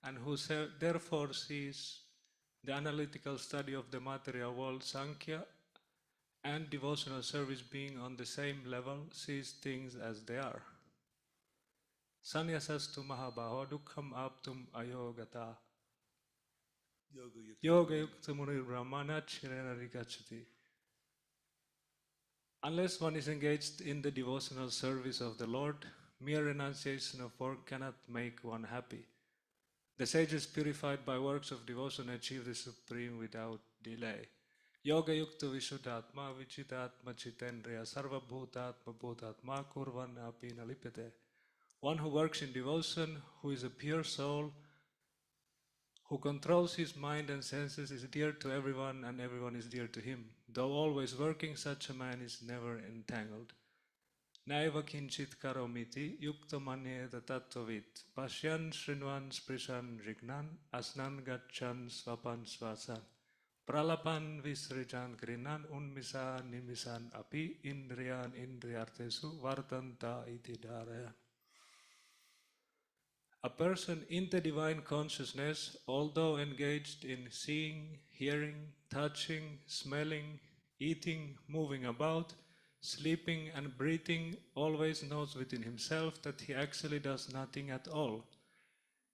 and who therefore sees the analytical study of the material world Sankhya and devotional service being on the same level, sees things as they are. Sanyasastu mahabaho dukkham aptum ayogata yoga yukta munir brahmana chirena rigachati. Unless one is engaged in the devotional service of the Lord, mere renunciation of work cannot make one happy. The sages purified by works of devotion achieve the supreme without delay. Yoga yukta vishuddhatma vichitatma chitendriya sarva bhutatma bhutatma kurvan api nalipete. One who works in devotion, who is a pure soul, who controls his mind and senses, is dear to everyone and everyone is dear to him. Though always working, such a man is never entangled. Naiva kinchit karomiti yukta manyeta tattvavit pashyan shrinvan sprishan jignan asnan gachan swapan swasan pralapan visrijan grinan unmisan nimisan api indriyan indriyartesu vartanta iti dharayan. A person in the divine consciousness, although engaged in seeing, hearing, touching, smelling, eating, moving about, sleeping and breathing, always knows within himself that he actually does nothing at all.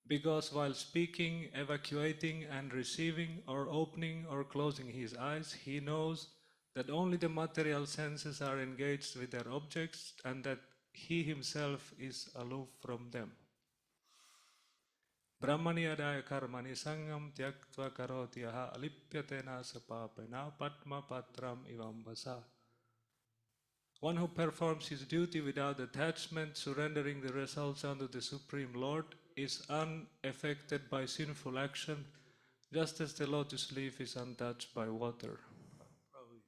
Because while speaking, evacuating and receiving, or opening or closing his eyes, he knows that only the material senses are engaged with their objects and that he himself is aloof from them. Brahmani adaya karmani sangam tyaktva karoti aha alipyatena sapapena patma patram ivambasa. One who performs his duty without attachment, surrendering the results unto the Supreme Lord, is unaffected by sinful action, just as the lotus leaf is untouched by water. Probably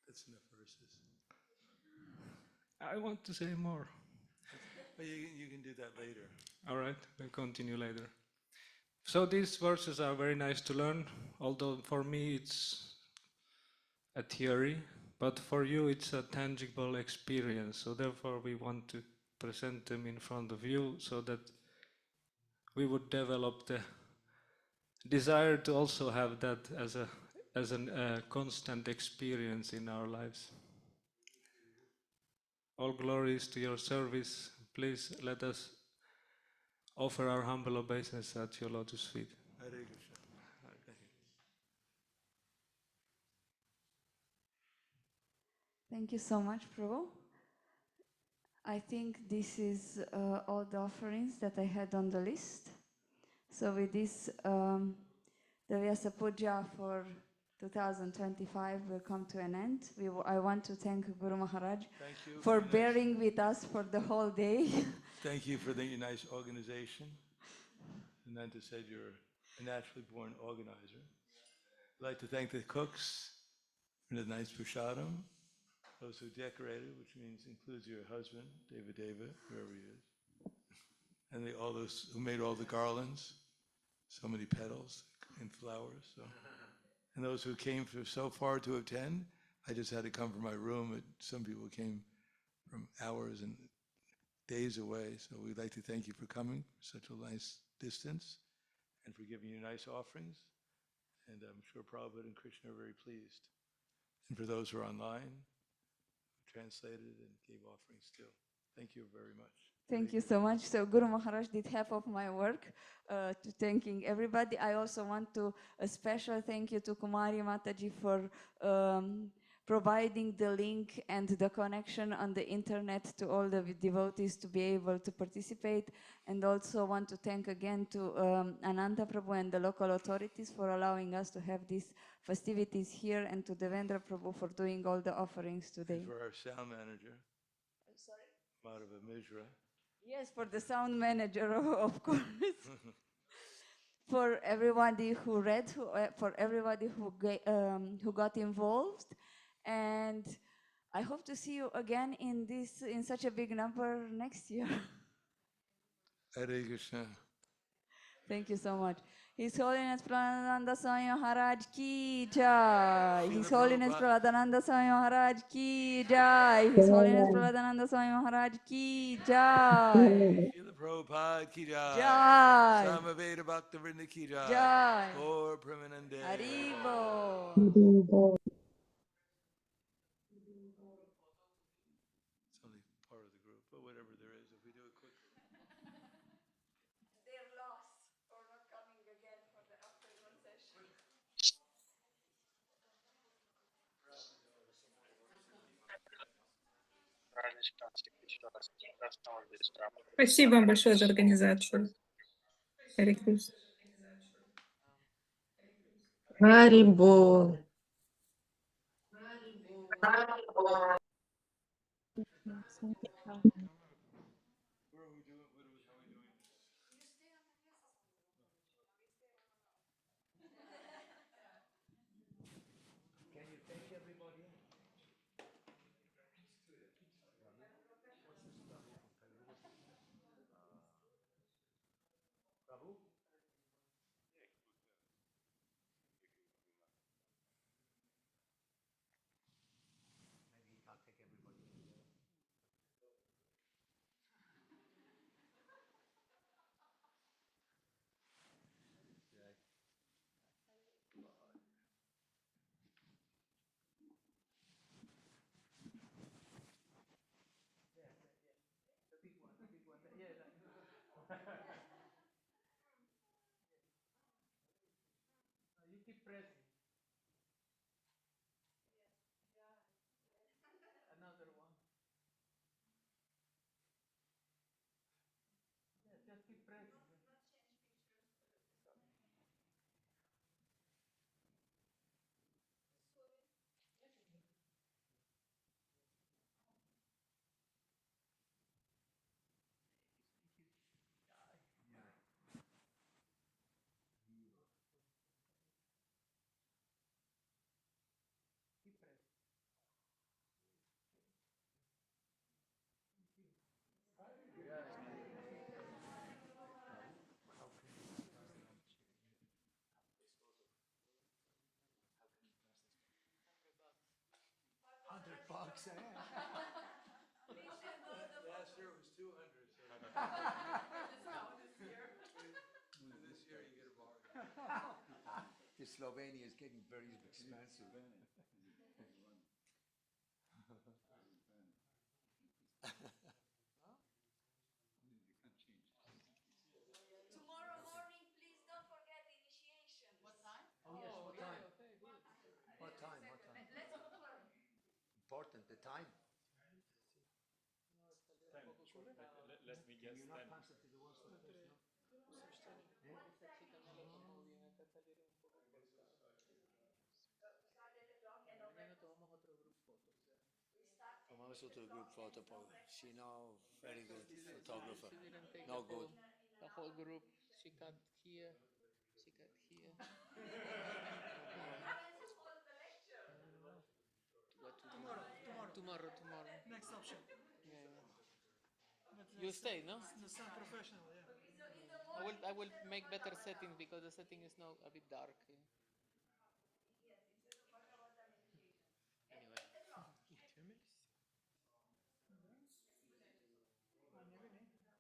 that's enough verses. I want to say more. But you can do that later. All right, we'll continue later. So these verses are very nice to learn, although for me it's a theory, but for you it's a tangible experience. So therefore we want to present them in front of you so that we would develop the desire to also have that as a constant experience in our lives. All glories to your service. Please let us offer our humble obeisance at your lotus feet. Hare Krishna. Thank you so much, Prabhu. I think this is all the offerings that I had on the list. So with this, the Vyasa Puja for 2025 will come to an end. I want to thank Guru Maharaj for bearing with us for the whole day. Thank you for the nice organization. Ananta said you're a naturally born organizer. I'd like to thank the cooks for the nice prasadam, those who decorated, which means includes your husband, Deva Deva, whoever he is, and all those who made all the garlands, so many petals and flowers. So. And those who came so far to attend, I just had to come from my room. Some people came from hours and days away. So we'd like to thank you for coming such a nice distance and for giving you nice offerings. And I'm sure Prabhupada and Krishna are very pleased. And for those who are online, translated and gave offerings too. Thank you very much. Thank you so much. So Guru Maharaj did half of my work to thanking everybody. I also want to a special thank you to Kumari Mataji for providing the link and the connection on the internet to all the devotees to be able to participate. And also want to thank again to Ananta Prabhu and the local authorities for allowing us to have these festivities here, and to Devendra Prabhu for doing all the offerings today. And for our sound manager, sorry? Madhava Mishra. Yes, for the sound manager, of course. For everybody who read, for everybody who got involved, and I hope to see you again in such a big number next year. Hare Krishna. Thank you so much. His Holiness Prahladananda Swami Maharaj ki jai. His Holiness Prahladananda Swami Maharaj ki jai. His Holiness Prahladananda Swami Maharaj ki jai. Srila Prabhupada ki jai. Jai. Samaveda Bhaktivinoda ki jai. Jai. Gaur Premanande. Haribo. It's only part of the group, but whatever there is, if we do it quickly. They're lost or not coming again for the afternoon session. Спасибо вам большое за организацию. Харе Кришна. Харибол. You keep pressing. Another one. Yeah, just keep pressing. bucks. Last year it was 200. So. This year you get a bargain. This Slovenia is getting very expensive. Tomorrow morning, please don't forget initiation. What time? Oh yes, what time? Okay, good. What time? What time? Let's confirm. Important, the time. Let me guess Can you not 10. pass it to the ones that place now? Vamos to the group photo. She know very good photographer. She didn't take No good. the whole group. She cut here. She cut here. What to do? Tomorrow. Next option. Yeah. You stay, no? It's not professional, yeah. I will make better setting because the setting is now a bit dark.